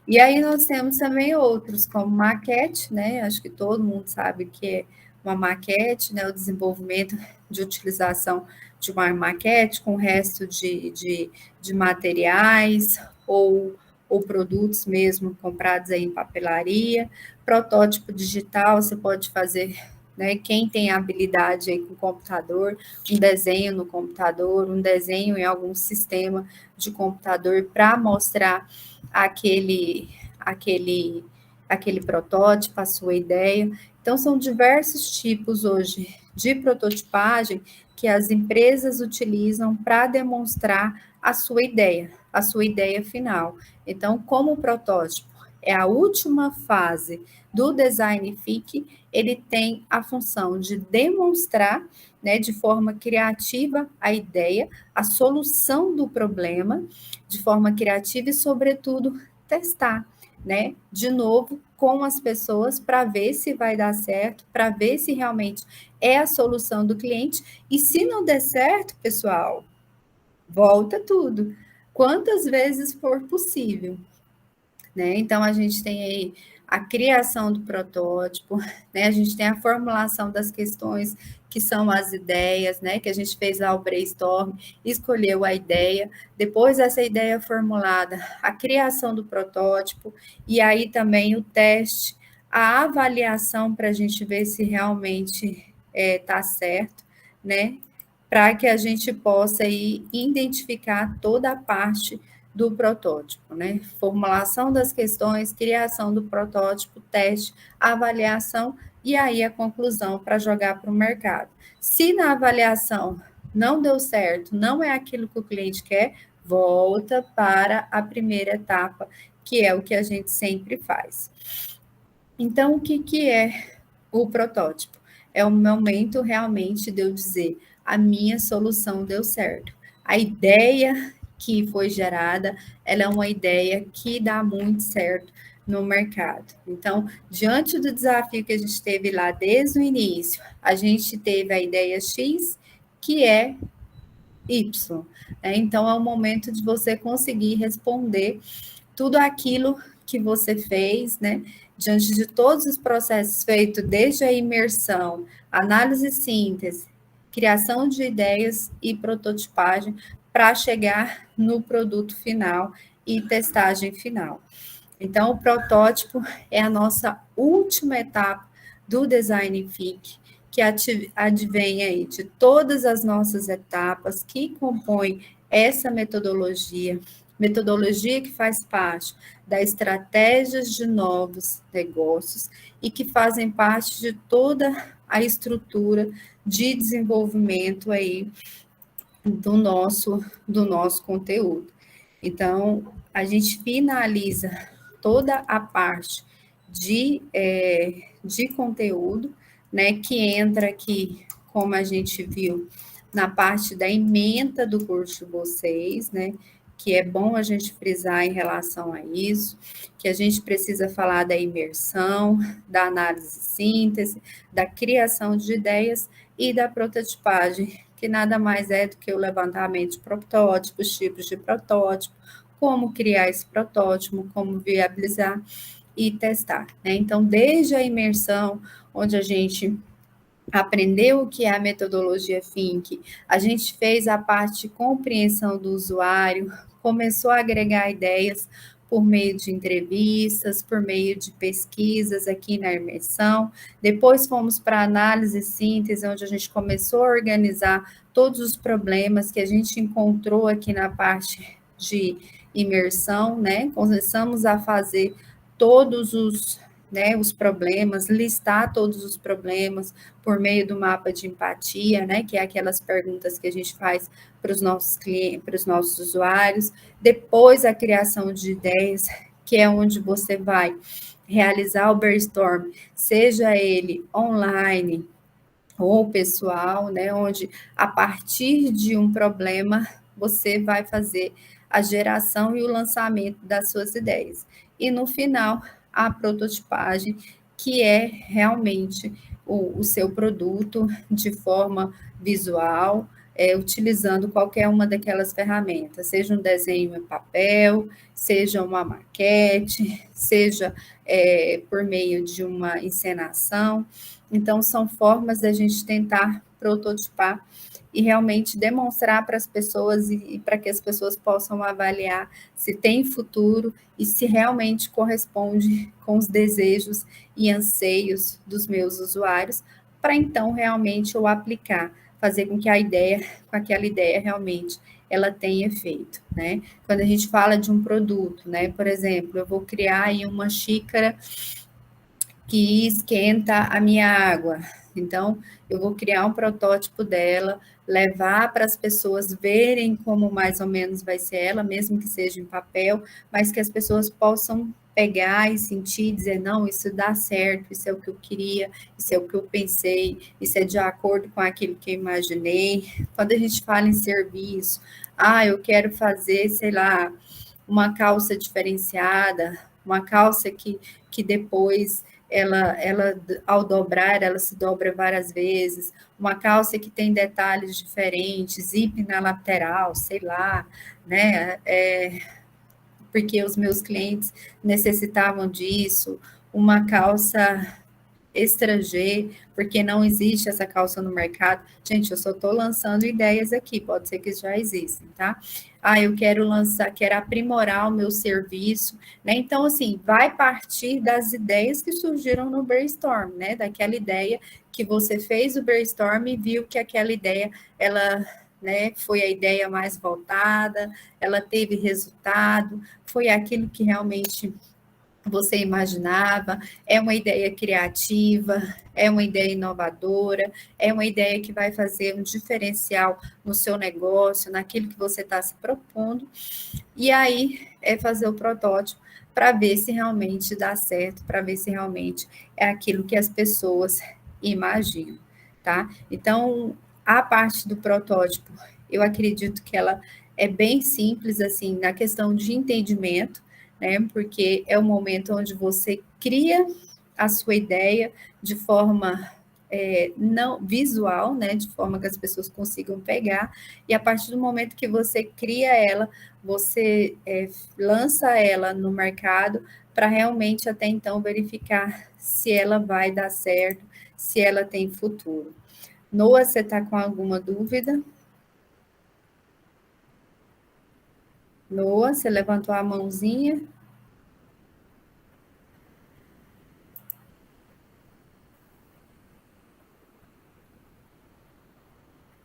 E aí nós temos também outros, como maquete, né? Acho que todo mundo sabe que é uma maquete, né? O desenvolvimento de utilização de uma maquete com o resto de materiais ou produtos mesmo comprados aí em papelaria. Protótipo digital, você pode fazer, né? Quem tem habilidade aí com computador, um desenho no computador, um desenho em algum sistema de computador para mostrar aquele protótipo, a sua ideia. Então, são diversos tipos hoje de prototipagem que as empresas utilizam para demonstrar a sua ideia final. Então, como o protótipo é a última fase do design thinking, ele tem a função de demonstrar, né, de forma criativa a ideia, a solução do problema, de forma criativa e, sobretudo, testar, né, de novo com as pessoas para ver se vai dar certo, para ver se realmente é a solução do cliente. E se não der certo, pessoal, volta tudo, quantas vezes for possível, né? Então, a gente tem aí a criação do protótipo, né? A gente tem a formulação das questões, que são as ideias, né? Que a gente fez lá o brainstorm, escolheu a ideia, depois essa ideia formulada, a criação do protótipo, e aí também o teste, a avaliação para a gente ver se realmente está certo, né? Para que a gente possa aí identificar toda a parte do protótipo, né? Formulação das questões, criação do protótipo, teste, avaliação e aí a conclusão para jogar para o mercado. Se na avaliação não deu certo, não é aquilo que o cliente quer, volta para a primeira etapa, que é o que a gente sempre faz. Então, o que é o protótipo? É o momento realmente de eu dizer, a minha solução deu certo. A ideia que foi gerada, ela é uma ideia que dá muito certo no mercado. Então, diante do desafio que a gente teve lá desde o início, a gente teve a ideia X, que é Y. Né? Então, é o momento de você conseguir responder tudo aquilo que você fez, né? Diante de todos os processos feitos, desde a imersão, análise e síntese, criação de ideias e prototipagem, para chegar no produto final e testagem final. Então, o protótipo é a nossa última etapa do Design Thinking, que advém aí de todas as nossas etapas que compõem essa metodologia que faz parte das estratégias de novos negócios e que fazem parte de toda a estrutura de desenvolvimento aí do nosso conteúdo. Então, a gente finaliza toda a parte de conteúdo, né, que entra aqui, como a gente viu, na parte da ementa do curso de vocês, né, que é bom a gente frisar em relação a isso, que a gente precisa falar da imersão, da análise e síntese, da criação de ideias e da prototipagem, que nada mais é do que o levantamento de protótipos, tipos de protótipo, como criar esse protótipo, como viabilizar e testar, né? Então, desde a imersão, onde a gente aprendeu o que é a metodologia Think, a gente fez a parte de compreensão do usuário, começou a agregar ideias por meio de entrevistas, por meio de pesquisas aqui na imersão. Depois fomos para análise e síntese, onde a gente começou a organizar todos os problemas que a gente encontrou aqui na parte de imersão, né? Começamos a fazer todos os problemas, listar todos os problemas por meio do mapa de empatia, né, que é aquelas perguntas que a gente faz para os nossos clientes, para os nossos usuários. Depois a criação de ideias, que é onde você vai realizar o brainstorm, seja ele online ou pessoal, né, onde a partir de um problema você vai fazer a geração e o lançamento das suas ideias. E no final, a prototipagem, que é realmente o seu produto de forma visual, utilizando qualquer uma daquelas ferramentas, seja um desenho em papel, seja uma maquete, seja por meio de uma encenação. Então, são formas da gente tentar prototipar e realmente demonstrar para as pessoas e para que as pessoas possam avaliar se tem futuro e se realmente corresponde com os desejos e anseios dos meus usuários, para então realmente eu aplicar, fazer com que com aquela ideia realmente ela tenha efeito, né? Quando a gente fala de um produto, né? Por exemplo, eu vou criar aí uma xícara que esquenta a minha água. Então, eu vou criar um protótipo dela, levar para as pessoas verem como mais ou menos vai ser ela, mesmo que seja em papel, mas que as pessoas possam pegar e sentir, dizer, não, isso dá certo, isso é o que eu queria, isso é o que eu pensei, isso é de acordo com aquilo que eu imaginei. Quando a gente fala em serviço, eu quero fazer, sei lá, uma calça diferenciada, uma calça que depois ela, ao dobrar, ela se dobra várias vezes, uma calça que tem detalhes diferentes, zip na lateral, sei lá, né? Porque os meus clientes necessitavam disso, uma calça extra G, porque não existe essa calça no mercado. Gente, eu só estou lançando ideias aqui, pode ser que já existem, tá? Eu quero lançar, quero aprimorar o meu serviço, né? Então, assim, vai partir das ideias que surgiram no brainstorm, né? Daquela ideia que você fez o brainstorm e viu que aquela ideia, ela, né, foi a ideia mais voltada, ela teve resultado, foi aquilo que realmente você imaginava, é uma ideia criativa, é uma ideia inovadora, é uma ideia que vai fazer um diferencial no seu negócio, naquilo que você está se propondo, e aí é fazer o protótipo para ver se realmente dá certo, para ver se realmente é aquilo que as pessoas imaginam, tá? Então, a parte do protótipo, eu acredito que ela é bem simples, assim, na questão de entendimento, né? Porque é o momento onde você cria a sua ideia de forma não visual, né? De forma que as pessoas consigam pegar, e a partir do momento que você cria ela, você lança ela no mercado para realmente até então verificar se ela vai dar certo, se ela tem futuro. Noah, você está com alguma dúvida? Noah, você levantou a mãozinha?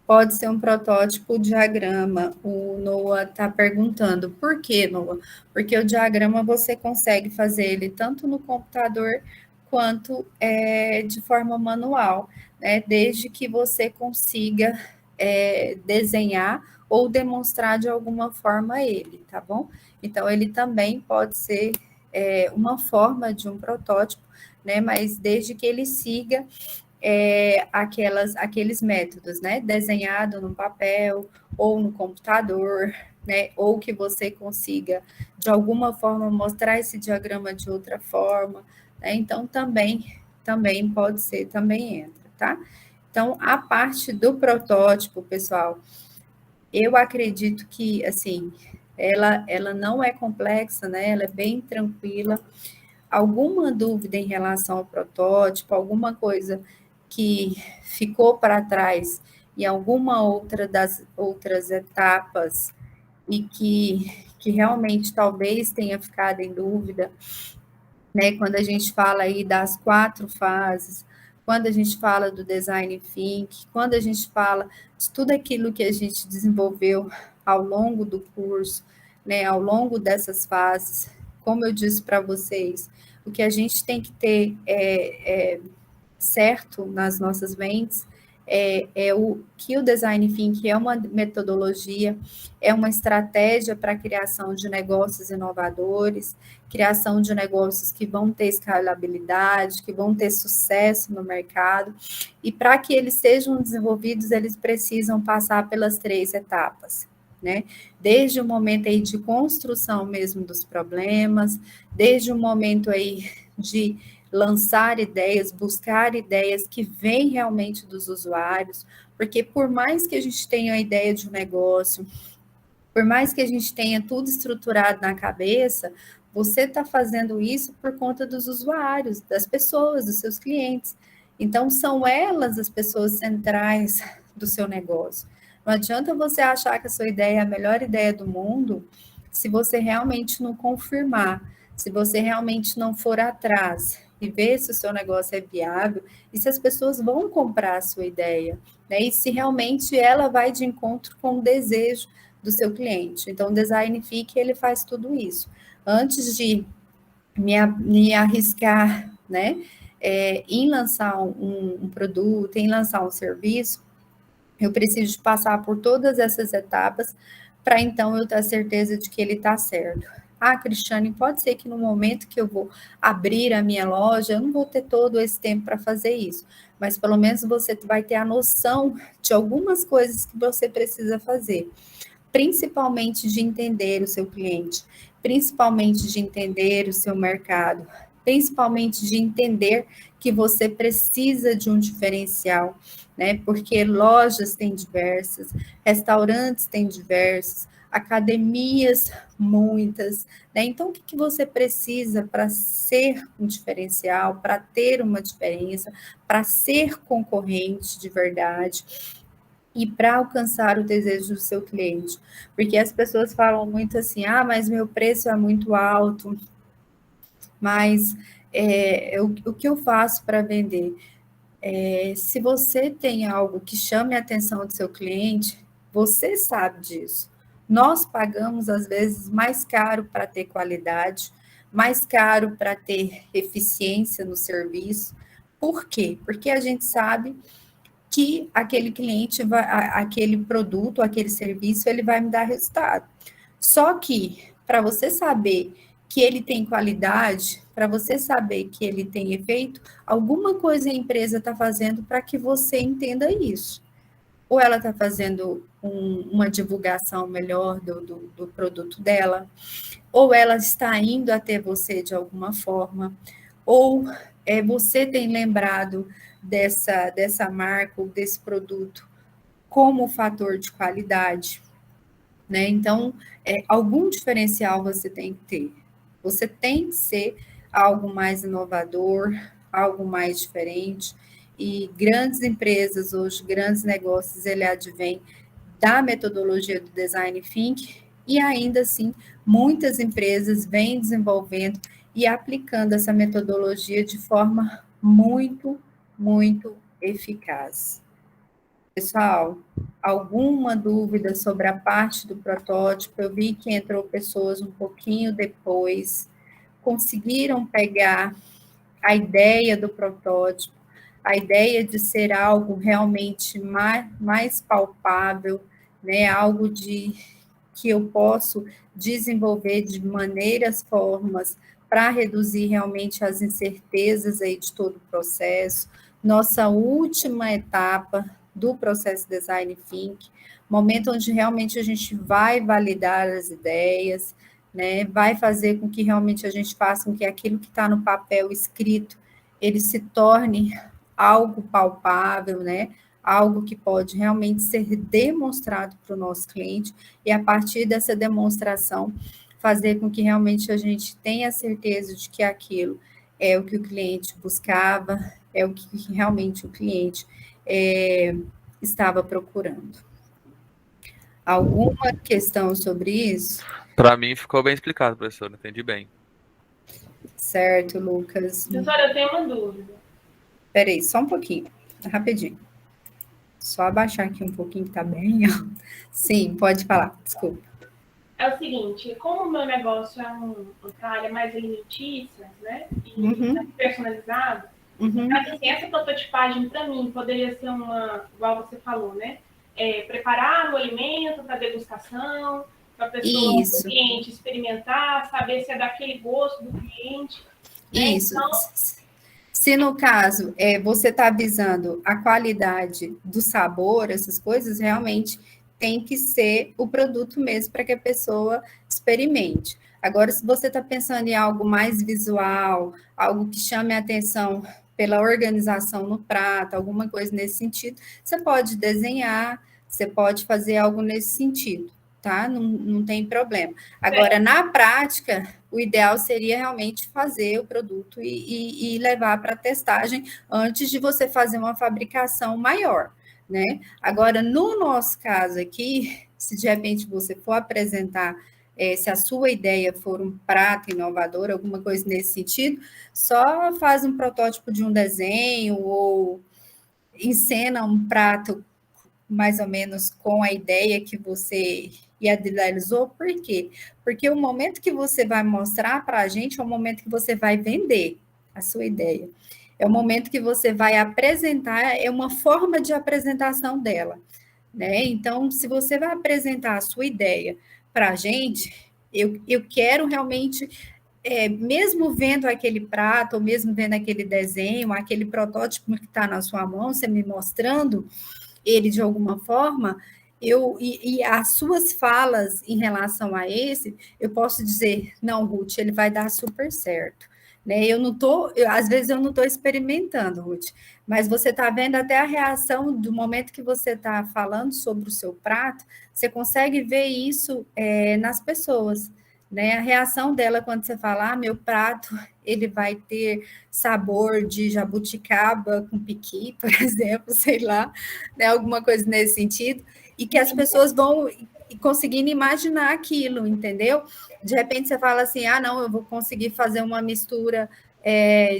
Pode ser um protótipo diagrama. O Noah está perguntando. Por que, Noah? Porque o diagrama você consegue fazer ele tanto no computador quanto de forma manual, né? Desde que você consiga desenhar ou demonstrar de alguma forma ele, tá bom? Então, ele também pode ser uma forma de um protótipo, né? Mas desde que ele siga aqueles métodos, né? Desenhado no papel ou no computador, né? Ou que você consiga, de alguma forma, mostrar esse diagrama de outra forma, né? Então, também pode ser, também entra, tá? Então, a parte do protótipo, pessoal, eu acredito que, assim, ela não é complexa, né? Ela é bem tranquila. Alguma dúvida em relação ao protótipo, alguma coisa que ficou para trás em alguma outra das outras etapas e que realmente talvez tenha ficado em dúvida, né? Quando a gente fala aí das 4 fases, quando a gente fala do design think, quando a gente fala de tudo aquilo que a gente desenvolveu ao longo do curso, né? Ao longo dessas fases, como eu disse para vocês, o que a gente tem que ter certo nas nossas mentes é o que o design thinking é uma metodologia, é uma estratégia para a criação de negócios inovadores, criação de negócios que vão ter escalabilidade, que vão ter sucesso no mercado, e para que eles sejam desenvolvidos, eles precisam passar pelas 3 etapas, né? Desde o momento aí de construção mesmo dos problemas, desde o momento aí de lançar ideias, buscar ideias que vêm realmente dos usuários, porque por mais que a gente tenha a ideia de um negócio, por mais que a gente tenha tudo estruturado na cabeça, você está fazendo isso por conta dos usuários, das pessoas, dos seus clientes. Então, são elas as pessoas centrais do seu negócio. Não adianta você achar que a sua ideia é a melhor ideia do mundo se você realmente não confirmar, se você realmente não for atrás e ver se o seu negócio é viável e se as pessoas vão comprar a sua ideia, né? E se realmente ela vai de encontro com o desejo do seu cliente. Então, o Design Think, ele faz tudo isso. Antes de me arriscar, né, em lançar um produto, em lançar um serviço, eu preciso passar por todas essas etapas para então eu ter certeza de que ele está certo. Ah, Cristiane, pode ser que no momento que eu vou abrir a minha loja, eu não vou ter todo esse tempo para fazer isso, mas pelo menos você vai ter a noção de algumas coisas que você precisa fazer, principalmente de entender o seu cliente, principalmente de entender o seu mercado, principalmente de entender que você precisa de um diferencial, né? Porque lojas têm diversas, restaurantes têm diversos, academias muitas, né? Então, o que você precisa para ser um diferencial, para ter uma diferença, para ser concorrente de verdade? E para alcançar o desejo do seu cliente. Porque as pessoas falam muito assim, ah, mas meu preço é muito alto, mas o que eu faço para vender? Se você tem algo que chame a atenção do seu cliente, você sabe disso. Nós pagamos, às vezes, mais caro para ter qualidade, mais caro para ter eficiência no serviço. Por quê? Porque a gente sabe que aquele cliente vai, aquele produto, aquele serviço, ele vai me dar resultado. Só que para você saber que ele tem qualidade, para você saber que ele tem efeito, alguma coisa a empresa está fazendo para que você entenda isso. Ou ela está fazendo uma divulgação melhor do produto dela, ou ela está indo até você de alguma forma, ou você tem lembrado dessa marca ou desse produto como fator de qualidade, né? Então, algum diferencial você tem que ter. Você tem que ser algo mais inovador, algo mais diferente. E grandes empresas, hoje, grandes negócios, ele advém da metodologia do Design Think, e ainda assim, muitas empresas vêm desenvolvendo e aplicando essa metodologia de forma muito, muito eficaz. Pessoal, alguma dúvida sobre a parte do protótipo? Eu vi que entrou pessoas um pouquinho depois, conseguiram pegar a ideia do protótipo, a ideia de ser algo realmente mais palpável, né? Algo que eu posso desenvolver de maneiras, formas, para reduzir realmente as incertezas aí de todo o processo. Nossa última etapa, do processo Design Thinking, momento onde realmente a gente vai validar as ideias, né, vai fazer com que realmente a gente faça com que aquilo que está no papel escrito, ele se torne algo palpável, né, algo que pode realmente ser demonstrado para o nosso cliente, e a partir dessa demonstração, fazer com que realmente a gente tenha certeza de que aquilo é o que o cliente buscava, é o que realmente o cliente estava procurando. Alguma questão sobre isso?
Para mim ficou bem explicado, professor, entendi bem.
Certo, Lucas.
Professora, eu tenho uma dúvida.
Peraí, só um pouquinho, rapidinho. Só abaixar aqui um pouquinho, que tá bem alto. Sim, pode falar, desculpa.
É o seguinte, como o meu negócio é uma área mais alimentícia, né, e personalizado, mas, assim, essa prototipagem, para mim, poderia ser uma, igual você falou, né, preparar o alimento para degustação, para a pessoa, o cliente experimentar, saber se é daquele gosto do cliente. Né?
Isso.
Então,
se no caso você está visando a qualidade do sabor, essas coisas, realmente tem que ser o produto mesmo para que a pessoa experimente. Agora, se você está pensando em algo mais visual, algo que chame a atenção pela organização no prato, alguma coisa nesse sentido, você pode desenhar, você pode fazer algo nesse sentido, tá? Não tem problema. Agora, na prática, o ideal seria realmente fazer o produto e levar para testagem antes de você fazer uma fabricação maior, né? Agora, no nosso caso aqui, se de repente você for apresentar, se a sua ideia for um prato inovador, alguma coisa nesse sentido, só faz um protótipo de um desenho ou encena um prato mais ou menos com a ideia que você idealizou. Por quê? Porque o momento que você vai mostrar para a gente é o momento que você vai vender a sua ideia. É o momento que você vai apresentar, é uma forma de apresentação dela, né? Então, se você vai apresentar a sua ideia para a gente, eu quero realmente, mesmo vendo aquele prato, ou mesmo vendo aquele desenho, aquele protótipo que está na sua mão, você me mostrando ele de alguma forma, e as suas falas em relação a esse, eu posso dizer, não, Ruth, ele vai dar super certo. Né? Às vezes eu não estou experimentando, Ruth, mas você está vendo até a reação do momento que você está falando sobre o seu prato, você consegue ver isso nas pessoas, né? A reação dela quando você fala, meu prato, ele vai ter sabor de jabuticaba com piqui, por exemplo, sei lá, né? Alguma coisa nesse sentido, e que as pessoas vão conseguindo imaginar aquilo, entendeu? De repente você fala assim, não, eu vou conseguir fazer uma mistura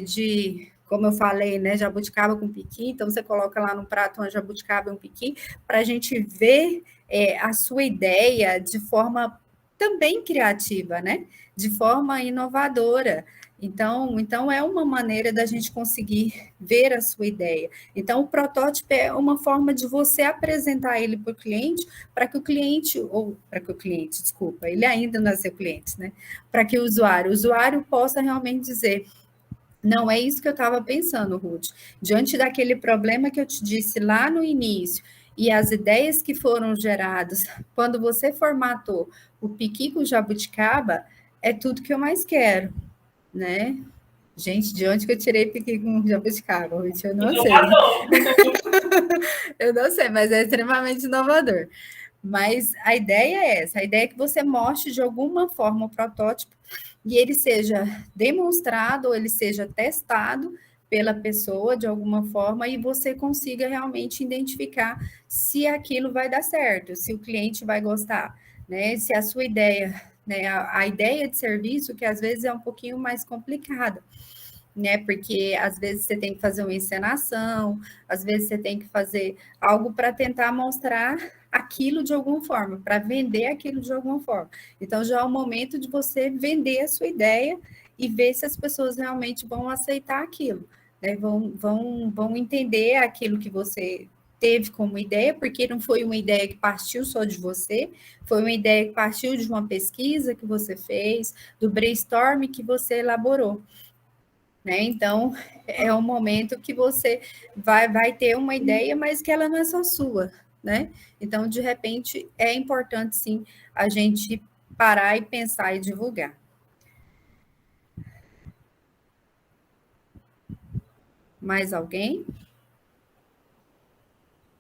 de, como eu falei, né, jabuticaba com piqui, então você coloca lá no prato uma jabuticaba e um piqui, para a gente ver a sua ideia de forma também criativa, né? De forma inovadora. Então é uma maneira da gente conseguir ver a sua ideia. Então, o protótipo é uma forma de você apresentar ele para o cliente, desculpa, ele ainda não é seu cliente, né? Para que o usuário possa realmente dizer, não, é isso que eu estava pensando, Ruth. Diante daquele problema que eu te disse lá no início, e as ideias que foram geradas, quando você formatou o piqui com jabuticaba, é tudo que eu mais quero, né? Gente, de onde que eu tirei piqui com jabuticaba, Ruth? Eu não sei. Eu não sei, mas é extremamente inovador. Mas a ideia é essa, a ideia é que você mostre de alguma forma o protótipo e ele seja demonstrado, ou ele seja testado pela pessoa de alguma forma e você consiga realmente identificar se aquilo vai dar certo, se o cliente vai gostar, né? Se a sua ideia, né? A ideia de serviço, que às vezes é um pouquinho mais complicada, né? Porque às vezes você tem que fazer uma encenação, às vezes você tem que fazer algo para tentar mostrar aquilo de alguma forma, para vender aquilo de alguma forma. Então já é o momento de você vender a sua ideia e ver se as pessoas realmente vão aceitar aquilo, né? Vão entender aquilo que você teve como ideia, porque não foi uma ideia que partiu só de você, foi uma ideia que partiu de uma pesquisa que você fez, do brainstorm que você elaborou. né? Então, é um momento que você vai ter uma ideia, mas que ela não é só sua, né? Então, de repente, é importante, sim, a gente parar e pensar e divulgar. Mais alguém?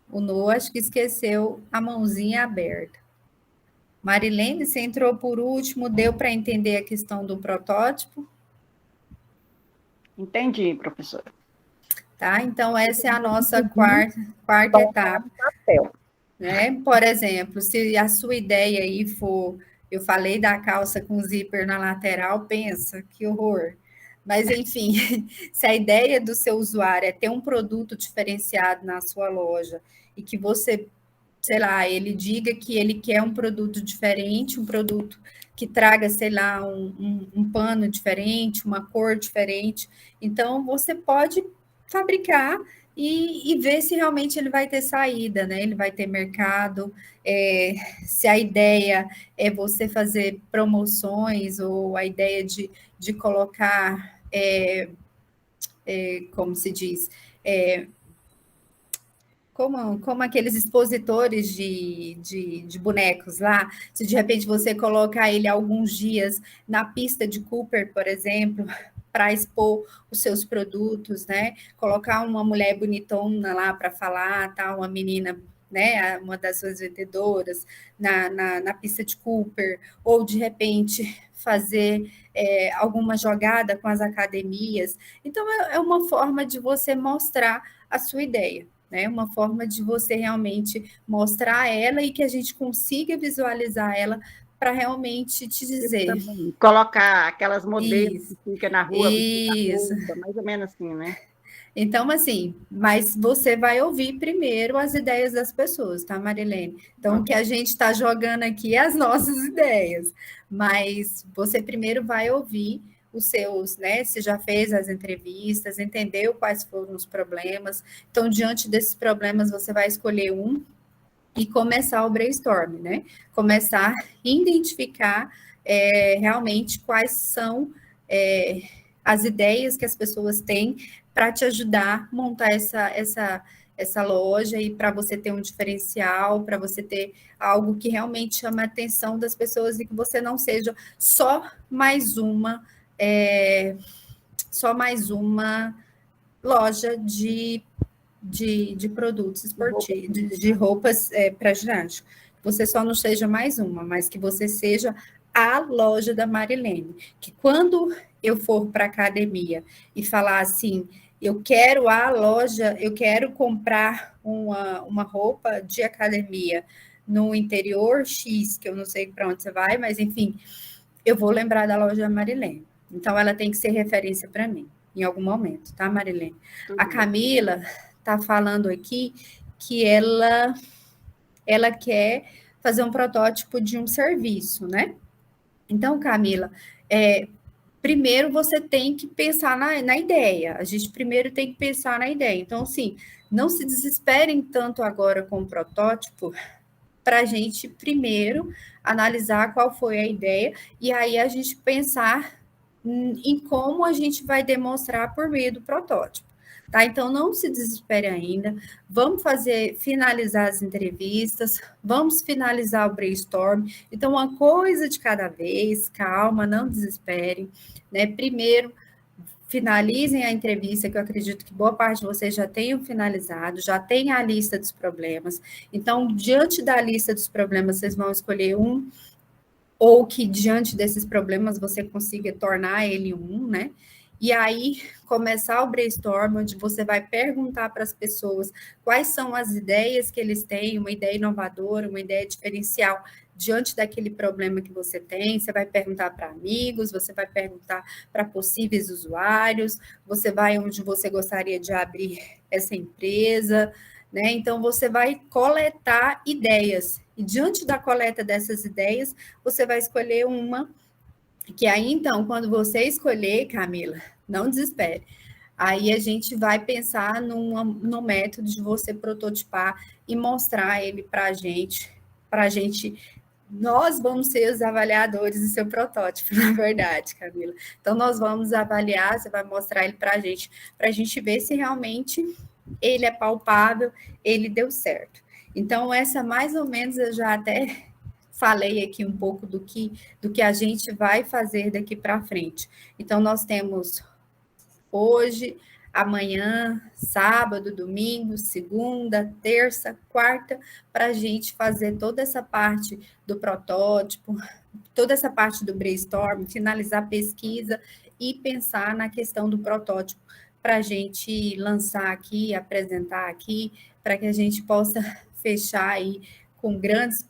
O Noah, acho que esqueceu a mãozinha aberta. Marilene, você entrou por último, deu para entender a questão do protótipo?
Entendi, professora.
Tá? Então, essa é a nossa quarta etapa. Né? Por exemplo, se a sua ideia aí for, eu falei da calça com zíper na lateral, pensa, que horror. Mas, enfim, se a ideia do seu usuário é ter um produto diferenciado na sua loja e que você, sei lá, ele diga que ele quer um produto diferente, um produto que traga, sei lá, um pano diferente, uma cor diferente, então você pode fabricar e ver se realmente ele vai ter saída, né? Ele vai ter mercado, se a ideia é você fazer promoções ou a ideia de colocar, como se diz, como aqueles expositores de bonecos lá, se de repente você colocar ele alguns dias na pista de Cooper, por exemplo, para expor os seus produtos, né? Colocar uma mulher bonitona lá para falar, tá? Uma menina, né? Uma das suas vendedoras na pista de Cooper, ou de repente fazer alguma jogada com as academias. Então, é uma forma de você mostrar a sua ideia. Né, uma forma de você realmente mostrar ela e que a gente consiga visualizar ela para realmente te dizer.
Colocar aquelas modelos
Isso,
que fica na rua,
isso.
roupa, mais ou menos assim, né?
Então, assim, mas você vai ouvir primeiro as ideias das pessoas, tá, Marilene? Então, o que a gente está jogando aqui é as nossas ideias, mas você primeiro vai ouvir os seus, né? Você já fez as entrevistas, entendeu quais foram os problemas. Então, diante desses problemas, você vai escolher um e começar o brainstorm, né? Começar a identificar realmente quais são as ideias que as pessoas têm para te ajudar a montar essa loja e para você ter um diferencial, para você ter algo que realmente chame a atenção das pessoas e que você não seja só mais uma loja de produtos esportivos, de roupas para ginástica. Você só não seja mais uma, mas que você seja a loja da Marilene. Que quando eu for para a academia e falar assim, eu quero a loja, eu quero comprar uma roupa de academia no interior X, que eu não sei para onde você vai, mas enfim, eu vou lembrar da loja da Marilene. Então, ela tem que ser referência para mim, em algum momento, tá, Marilene? A Camila está falando aqui que ela quer fazer um protótipo de um serviço, né? Então, Camila, primeiro você tem que pensar na ideia. A gente primeiro tem que pensar na ideia. Então, assim, não se desesperem tanto agora com o protótipo, para a gente primeiro analisar qual foi a ideia e aí a gente pensar em como a gente vai demonstrar por meio do protótipo. Tá? Então, não se desespere ainda. Vamos finalizar as entrevistas, vamos finalizar o brainstorm. Então, uma coisa de cada vez, calma, não desespere. Né? Primeiro, finalizem a entrevista, que eu acredito que boa parte de vocês já tenham finalizado, já tem a lista dos problemas. Então, diante da lista dos problemas, vocês vão escolher um, ou que diante desses problemas você consiga tornar ele um, né? E aí, começar o brainstorm, onde você vai perguntar para as pessoas quais são as ideias que eles têm, uma ideia inovadora, uma ideia diferencial, diante daquele problema que você tem. Você vai perguntar para amigos, você vai perguntar para possíveis usuários, você vai onde você gostaria de abrir essa empresa, né? Então, você vai coletar ideias. E diante da coleta dessas ideias, você vai escolher uma que aí, então, quando você escolher, Camila, não desespere. Aí a gente vai pensar no método de você prototipar e mostrar ele para a gente nós vamos ser os avaliadores do seu protótipo, na verdade, Camila. Então, nós vamos avaliar, você vai mostrar ele para a gente ver se realmente ele é palpável, ele deu certo. Então, essa mais ou menos eu já até falei aqui um pouco do que a gente vai fazer daqui para frente. Então, nós temos hoje, amanhã, sábado, domingo, segunda, terça, quarta, para a gente fazer toda essa parte do protótipo, toda essa parte do brainstorm, finalizar a pesquisa e pensar na questão do protótipo para a gente lançar aqui, apresentar aqui, para que a gente possa fechar aí com grandes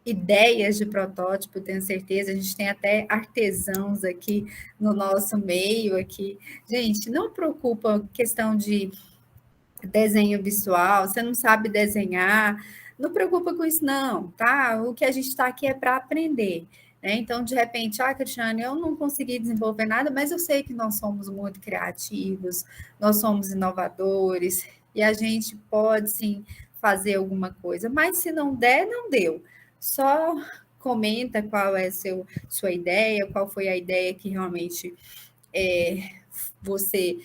ideias de protótipo, tenho certeza, a gente tem até artesãos aqui no nosso meio aqui. Gente, não preocupa questão de desenho visual, você não sabe desenhar, não preocupa com isso não, tá? O que a gente está aqui é para aprender, né? Então, de repente, Cristiane, eu não consegui desenvolver nada, mas eu sei que nós somos muito criativos, nós somos inovadores, e a gente pode, sim, fazer alguma coisa, mas se não der, não deu. Só comenta qual é sua ideia, qual foi a ideia que realmente você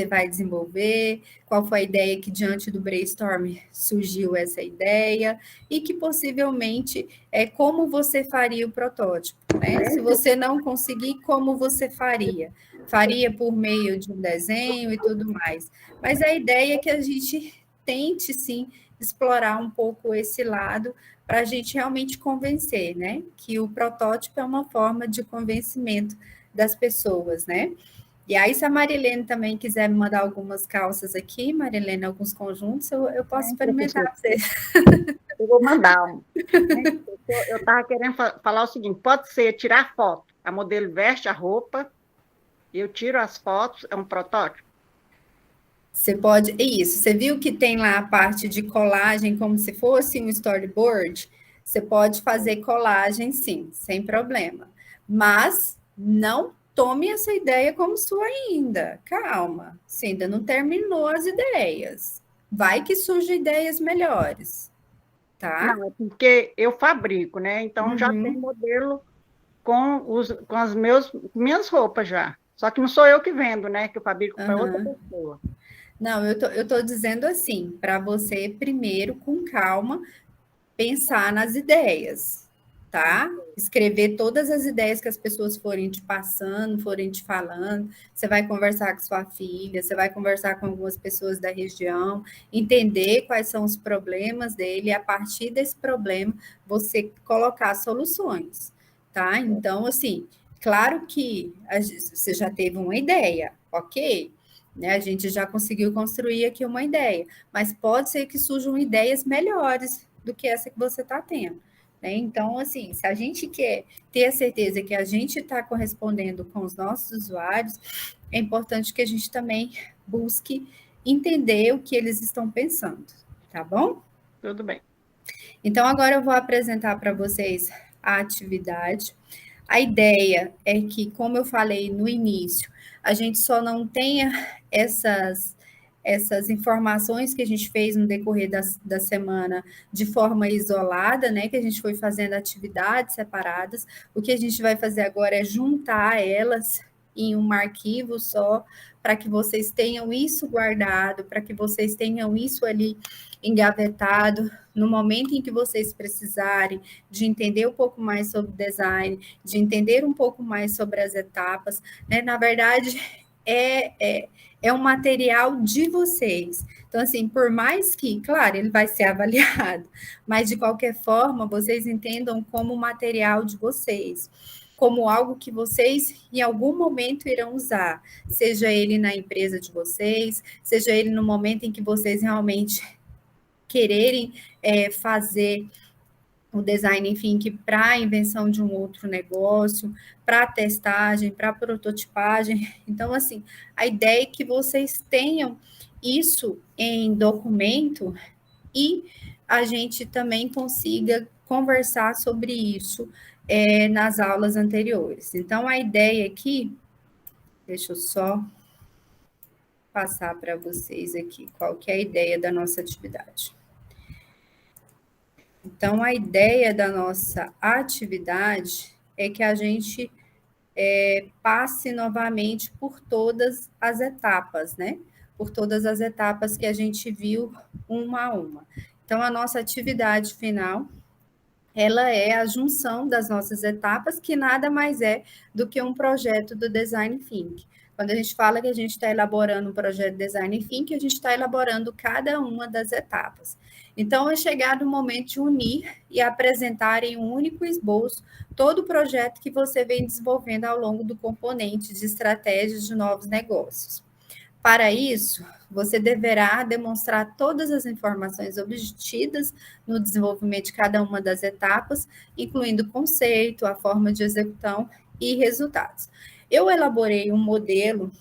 vai desenvolver, qual foi a ideia que diante do brainstorm surgiu essa ideia, e que possivelmente é como você faria o protótipo, né? Se você não conseguir, como você faria? Faria por meio de um desenho e tudo mais. Mas a ideia é que a gente tente, sim, explorar um pouco esse lado para a gente realmente convencer, né? Que o protótipo é uma forma de convencimento das pessoas, né? E aí, se a Marilene também quiser me mandar algumas calças aqui, Marilene, alguns conjuntos, eu posso experimentar para você.
Eu vou mandar. Eu estava querendo falar o seguinte: pode ser tirar foto. A modelo veste a roupa, eu tiro as fotos, é um protótipo?
Você pode. Isso, você viu que tem lá a parte de colagem, como se fosse um storyboard? Você pode fazer colagem, sim, sem problema. Mas não tome essa ideia como sua ainda. Calma, você ainda não terminou as ideias. Vai que surgem ideias melhores, tá?
Não, é porque eu fabrico, né? Então já tem
Uhum.
modelo com as minhas roupas já. Só que não sou eu que vendo, né? Que eu fabrico para outra
Aham.
pessoa.
Não, eu tô dizendo assim, para você primeiro, com calma, pensar nas ideias, tá? Escrever todas as ideias que as pessoas forem te passando, forem te falando. Você vai conversar com sua filha, você vai conversar com algumas pessoas da região, entender quais são os problemas dele, e a partir desse problema, você colocar soluções, tá? Então, assim, claro que você já teve uma ideia, ok? Né? A gente já conseguiu construir aqui uma ideia, mas pode ser que surjam ideias melhores do que essa que você está tendo. Né? Então, assim, se a gente quer ter a certeza que a gente está correspondendo com os nossos usuários, é importante que a gente também busque entender o que eles estão pensando, tá bom?
Tudo bem.
Então, agora eu vou apresentar para vocês a atividade. A ideia é que, como eu falei no início, a gente só não tenha essas informações que a gente fez no decorrer da semana de forma isolada, né? Que a gente foi fazendo atividades separadas. O que a gente vai fazer agora é juntar elas em um arquivo só, para que vocês tenham isso guardado, para que vocês tenham isso ali engavetado, no momento em que vocês precisarem de entender um pouco mais sobre design, de entender um pouco mais sobre as etapas, né? Na verdade, é um material de vocês. Então, assim, por mais que, claro, ele vai ser avaliado, mas de qualquer forma, vocês entendam como material de vocês, como algo que vocês em algum momento irão usar, seja ele na empresa de vocês, seja ele no momento em que vocês realmente quererem fazer o design thinking para a invenção de um outro negócio, para testagem, para prototipagem. Então, assim, a ideia é que vocês tenham isso em documento e a gente também consiga conversar sobre isso nas aulas anteriores. Então, a ideia aqui, deixa eu só passar para vocês aqui qual que é a ideia da nossa atividade. Então, a ideia da nossa atividade é que a gente passe novamente por todas as etapas, né? Por todas as etapas que a gente viu uma a uma. Então, a nossa atividade final, ela é a junção das nossas etapas, que nada mais é do que um projeto do Design Thinking. Quando a gente fala que a gente está elaborando um projeto de Design Thinking, a gente está elaborando cada uma das etapas. Então, é chegado o momento de unir e apresentar em um único esboço todo o projeto que você vem desenvolvendo ao longo do componente de estratégias de novos negócios. Para isso, você deverá demonstrar todas as informações obtidas no desenvolvimento de cada uma das etapas, incluindo o conceito, a forma de execução e resultados. Eu elaborei um modelo,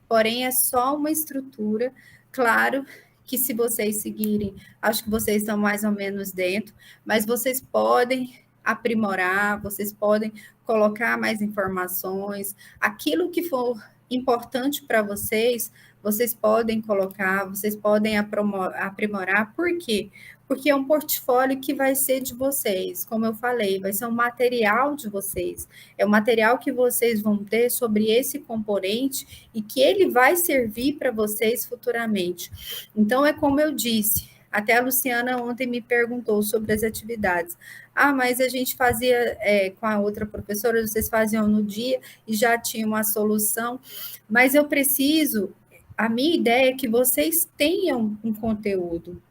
porém é só uma estrutura, claro que se vocês seguirem, acho que vocês estão mais ou menos dentro, mas vocês podem aprimorar, vocês podem colocar mais informações, aquilo que for importante para vocês, vocês podem colocar, vocês podem aprimorar, por quê? Porque é um portfólio que vai ser de vocês, como eu falei, vai ser um material de vocês, é um material que vocês vão ter sobre esse componente e que ele vai servir para vocês futuramente. Então, é como eu disse, até a Luciana ontem me perguntou sobre as atividades. Ah, mas a gente fazia com a outra professora, vocês faziam no dia e já tinha uma solução, mas eu preciso, a minha ideia é que vocês tenham um conteúdo,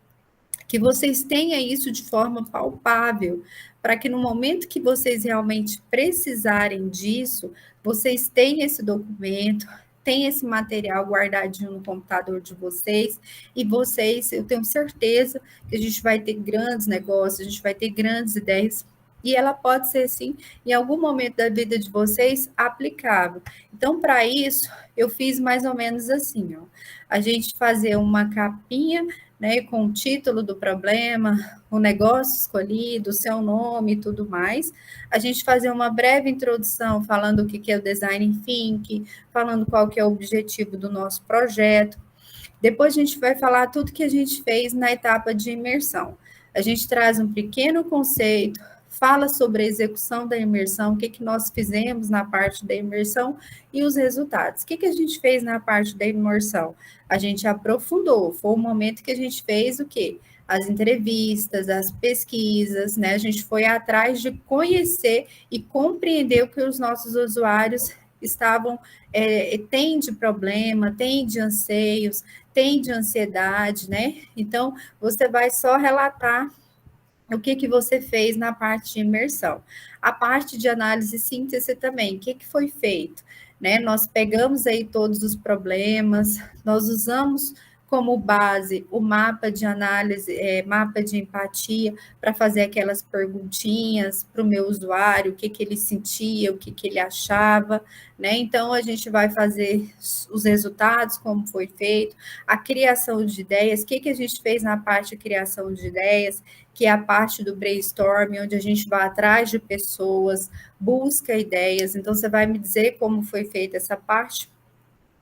que vocês tenham isso de forma palpável, para que no momento que vocês realmente precisarem disso, vocês tenham esse documento, tenham esse material guardadinho no computador de vocês, e vocês, eu tenho certeza que a gente vai ter grandes negócios, a gente vai ter grandes ideias, e ela pode ser, sim, em algum momento da vida de vocês, aplicável. Então, para isso, eu fiz mais ou menos assim, ó. A gente fazer uma capinha, né, com o título do problema, o negócio escolhido, o seu nome e tudo mais. A gente fazer uma breve introdução falando o que é o Design Thinking, falando qual que é o objetivo do nosso projeto. Depois a gente vai falar tudo que a gente fez na etapa de imersão. A gente traz um pequeno conceito, fala sobre a execução da imersão, o que nós fizemos na parte da imersão e os resultados. O que a gente fez na parte da imersão? A gente aprofundou, foi o momento que a gente fez o quê? As entrevistas, as pesquisas, né? A gente foi atrás de conhecer e compreender o que os nossos usuários estavam, têm de problema, têm de anseios, têm de ansiedade, né? Então, você vai só relatar o que você fez na parte de imersão. A parte de análise e síntese também, o que foi feito? Né? Nós pegamos aí todos os problemas, nós usamos como base o mapa de análise, mapa de empatia, para fazer aquelas perguntinhas para o meu usuário, o que ele sentia, o que ele achava, né? Então, a gente vai fazer os resultados, como foi feito, a criação de ideias, o que a gente fez na parte de criação de ideias, que é a parte do brainstorming, onde a gente vai atrás de pessoas, busca ideias. Então, você vai me dizer como foi feita essa parte.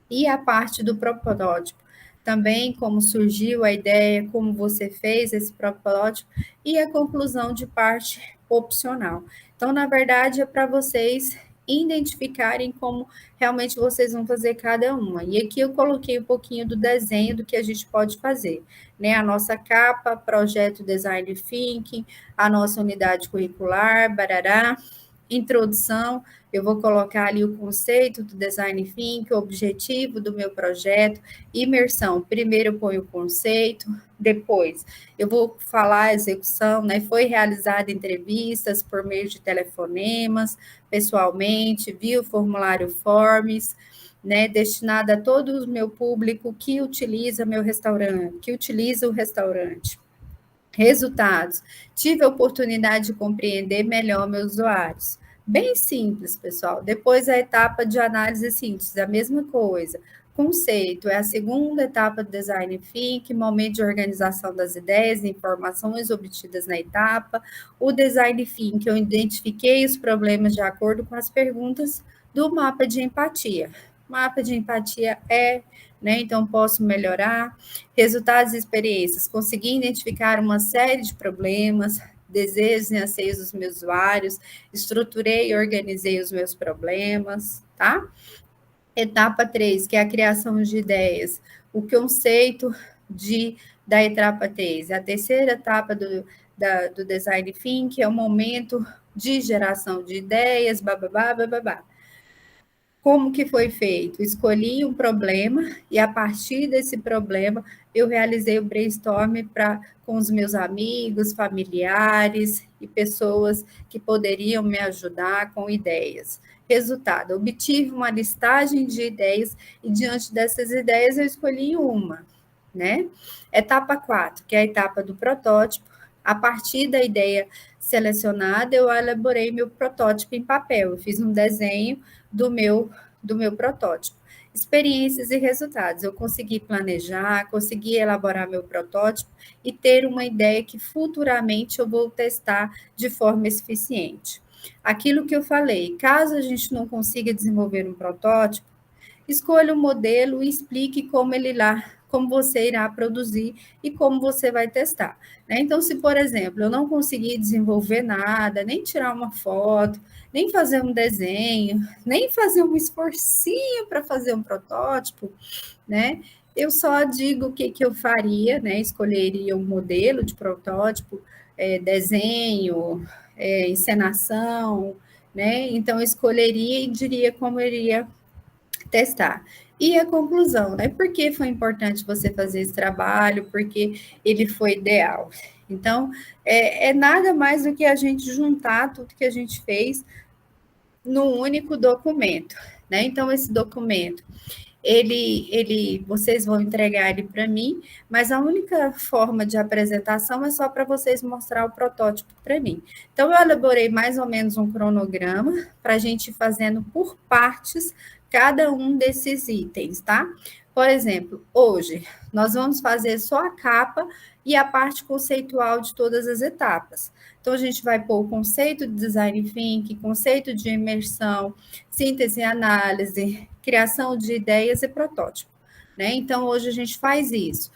E a parte do protótipo. Também como surgiu a ideia, como você fez esse protótipo, e a conclusão de parte opcional. Então, na verdade, é para vocês identificarem como realmente vocês vão fazer cada uma. E aqui eu coloquei um pouquinho do desenho do que a gente pode fazer, né? A nossa capa, projeto Design Thinking, a nossa unidade curricular, barará, introdução, eu vou colocar ali o conceito do Design Thinking, o objetivo do meu projeto, imersão. Primeiro eu ponho o conceito, depois eu vou falar a execução, né? Foi realizada entrevistas por meio de telefonemas, pessoalmente, via o formulário Forms, né? Destinada a todo o meu público que utiliza meu restaurante, que utiliza o restaurante. Resultados. Tive a oportunidade de compreender melhor meus usuários. Bem simples, pessoal. Depois a etapa de análise e síntese, a mesma coisa. Conceito é a segunda etapa do Design Thinking, momento de organização das ideias e informações obtidas na etapa. O Design Thinking, eu identifiquei os problemas de acordo com as perguntas do mapa de empatia. Mapa de empatia né? Então, posso melhorar. Resultados e experiências. Consegui identificar uma série de problemas, desejos e anseios dos meus usuários, estruturei e organizei os meus problemas, tá? Etapa 3, que é a criação de ideias, o conceito da etapa 3. A terceira etapa do Design Thinking é o momento de geração de ideias, bababá, bababá. Como que foi feito? Escolhi um problema e, a partir desse problema, eu realizei o brainstorm com os meus amigos, familiares e pessoas que poderiam me ajudar com ideias. Resultado, obtive uma listagem de ideias e, diante dessas ideias, eu escolhi uma, né? Etapa 4, que é a etapa do protótipo. A partir da ideia selecionada, eu elaborei meu protótipo em papel. Eu fiz um desenho do meu protótipo. Experiências e resultados. Eu consegui planejar, consegui elaborar meu protótipo e ter uma ideia que futuramente eu vou testar de forma eficiente. Aquilo que eu falei, caso a gente não consiga desenvolver um protótipo, escolha um modelo e explique como você irá produzir e como você vai testar. Né? Então, se, por exemplo, eu não conseguir desenvolver nada, nem tirar uma foto, nem fazer um desenho, nem fazer um esforcinho para fazer um protótipo, né? Eu só digo o que eu faria, né? Escolheria um modelo de protótipo, desenho, encenação, né? Então, eu escolheria e diria como eu iria testar. E a conclusão, né? Por que foi importante você fazer esse trabalho? Porque ele foi ideal. Então, é nada mais do que a gente juntar tudo que a gente fez num único documento, né? Então, esse documento, vocês vão entregar ele para mim, mas a única forma de apresentação é só para vocês mostrar o protótipo para mim. Então, eu elaborei mais ou menos um cronograma para a gente ir fazendo por partes cada um desses itens, tá? Por exemplo, hoje nós vamos fazer só a capa e a parte conceitual de todas as etapas. Então, a gente vai pôr o conceito de design thinking, conceito de imersão, síntese e análise, criação de ideias e protótipo, né? Então, hoje a gente faz isso.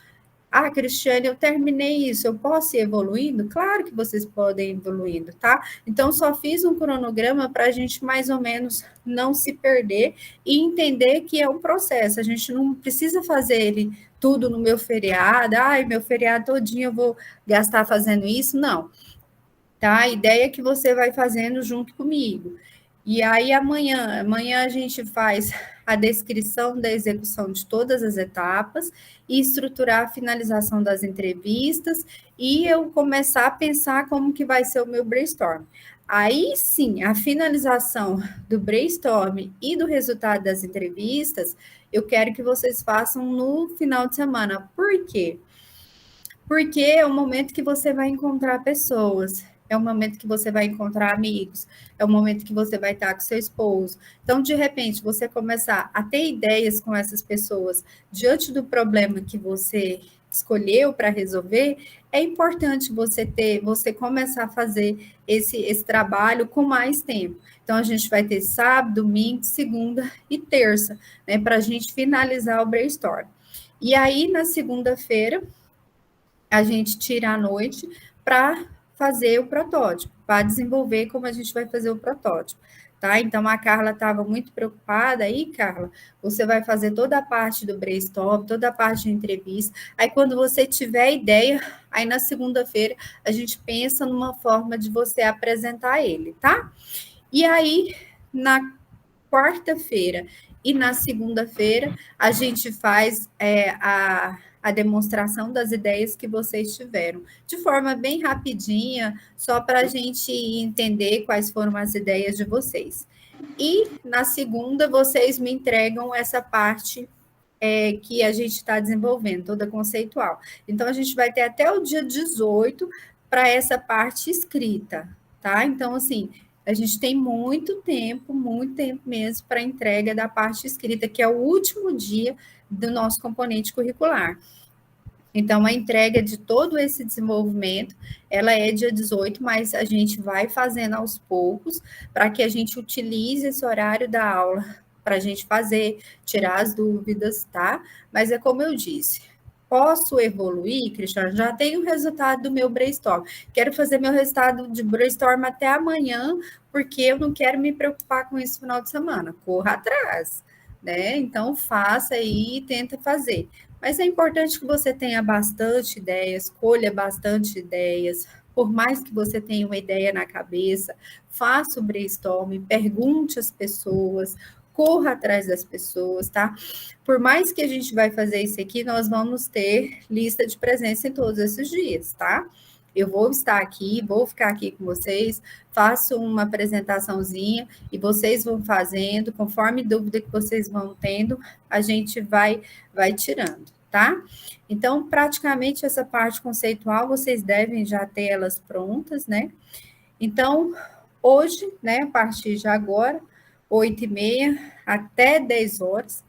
Ah, Cristiane, eu terminei isso, eu posso ir evoluindo? Claro que vocês podem ir evoluindo, tá? Então, só fiz um cronograma para a gente mais ou menos não se perder e entender que é um processo. A gente não precisa fazer ele tudo no meu feriado. Ai, meu feriado todinho eu vou gastar fazendo isso. Não. Tá? A ideia é que você vai fazendo junto comigo. E aí, amanhã a gente faz a descrição da execução de todas as etapas e estruturar a finalização das entrevistas e eu começar a pensar como que vai ser o meu brainstorm. Aí, sim, a finalização do brainstorm e do resultado das entrevistas, eu quero que vocês façam no final de semana. Por quê? Porque é o momento que você vai encontrar pessoas, é o momento que você vai encontrar amigos, é o momento que você vai estar com seu esposo. Então, de repente, você começar a ter ideias com essas pessoas diante do problema que você escolheu para resolver, é importante você começar a fazer esse trabalho com mais tempo. Então, a gente vai ter sábado, domingo, segunda e terça, né, para a gente finalizar o brainstorm. E aí, na segunda-feira, a gente tira à noite para fazer o protótipo, para desenvolver como a gente vai fazer o protótipo, tá? Então, a Carla estava muito preocupada. Aí, Carla, você vai fazer toda a parte do brainstorm, toda a parte de entrevista. Aí, quando você tiver ideia, aí na segunda-feira a gente pensa numa forma de você apresentar ele, tá? E aí, na quarta-feira e na segunda-feira, a gente faz a demonstração das ideias que vocês tiveram, de forma bem rapidinha, só para a gente entender quais foram as ideias de vocês. E na segunda, vocês me entregam essa parte que a gente está desenvolvendo, toda conceitual. Então, a gente vai ter até o dia 18 para essa parte escrita, tá? Então, assim, a gente tem muito tempo mesmo para a entrega da parte escrita, que é o último dia do nosso componente curricular. Então, a entrega de todo esse desenvolvimento, ela é dia 18, mas a gente vai fazendo aos poucos para que a gente utilize esse horário da aula para a gente fazer, tirar as dúvidas, tá? Mas é como eu disse, Posso evoluir, Cristiano? Já tenho o resultado do meu brainstorm. Quero fazer meu resultado de brainstorm até amanhã, porque eu não quero me preocupar com isso no final de semana. Corra atrás, né? Então, faça aí e tenta fazer. Mas é importante que você tenha bastante ideias, escolha bastante ideias. Por mais que você tenha uma ideia na cabeça, faça o brainstorm, pergunte às pessoas, corra atrás das pessoas, tá? Por mais que a gente vai fazer isso aqui, nós vamos ter lista de presença em todos esses dias, tá? Eu vou estar aqui, vou ficar aqui com vocês, faço uma apresentaçãozinha e vocês vão fazendo, conforme dúvida que vocês vão tendo, a gente vai tirando, tá? Então, praticamente essa parte conceitual, vocês devem já ter elas prontas, né? Então, hoje, né, a partir de agora, 8h30 até 10 horas,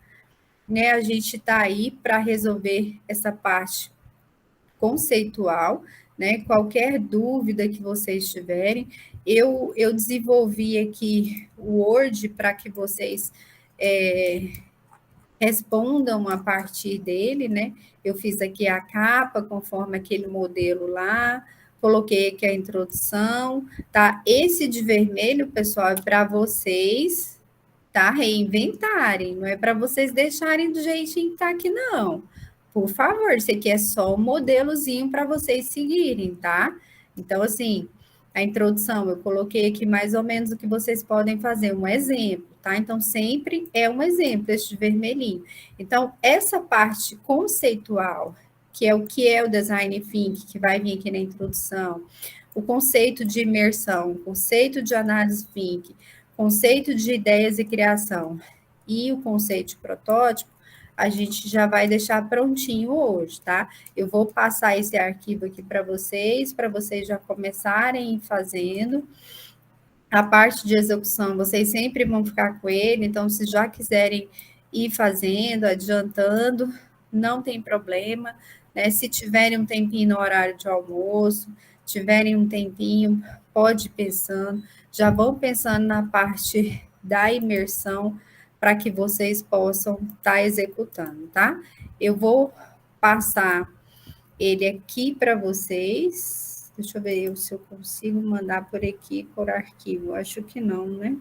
né, a gente está aí para resolver essa parte conceitual, né? Qualquer dúvida que vocês tiverem, eu desenvolvi aqui o Word para que vocês respondam a partir dele, né? Eu fiz aqui a capa conforme aquele modelo lá, coloquei aqui a introdução, tá? Esse de vermelho, pessoal, é para vocês, tá? Reinventarem, não é para vocês deixarem do jeitinho que tá aqui, não. Por favor, isso aqui é só um modelozinho para vocês seguirem, tá? Então, assim, a introdução, eu coloquei aqui mais ou menos o que vocês podem fazer, um exemplo, tá? Então, sempre é um exemplo, este vermelhinho. Então, essa parte conceitual, que é o design thinking, que vai vir aqui na introdução, o conceito de imersão, o conceito de análise thinking, conceito de ideias e criação e o conceito de protótipo, a gente já vai deixar prontinho hoje, tá? Eu vou passar esse arquivo aqui para vocês já começarem fazendo. A parte de execução, vocês sempre vão ficar com ele, então, se já quiserem ir fazendo, adiantando, não tem problema, né? Se tiverem um tempinho no horário de almoço, tiverem um tempinho, pode ir pensando, já vão pensando na parte da imersão, para que vocês possam estar executando, tá? Eu vou passar ele aqui para vocês. Deixa eu ver se eu consigo mandar por aqui, por arquivo. Acho que não, né?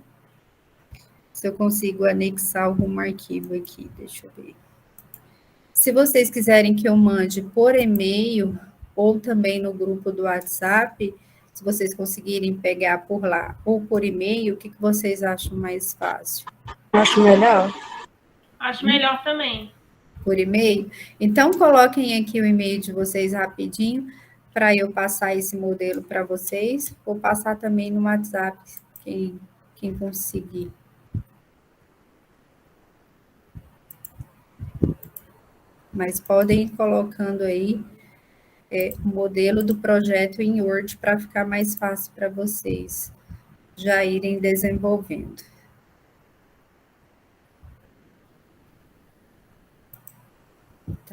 Se eu consigo anexar algum arquivo aqui, deixa eu ver. Se vocês quiserem que eu mande por e-mail ou também no grupo do WhatsApp, se vocês conseguirem pegar por lá ou por e-mail, o que vocês acham mais fácil?
Acho melhor.
Acho melhor também.
Por e-mail? Então, coloquem aqui o e-mail de vocês rapidinho, para eu passar esse modelo para vocês. Vou passar também no WhatsApp, quem conseguir. Mas podem ir colocando aí o modelo do projeto em Word, para ficar mais fácil para vocês já irem desenvolvendo.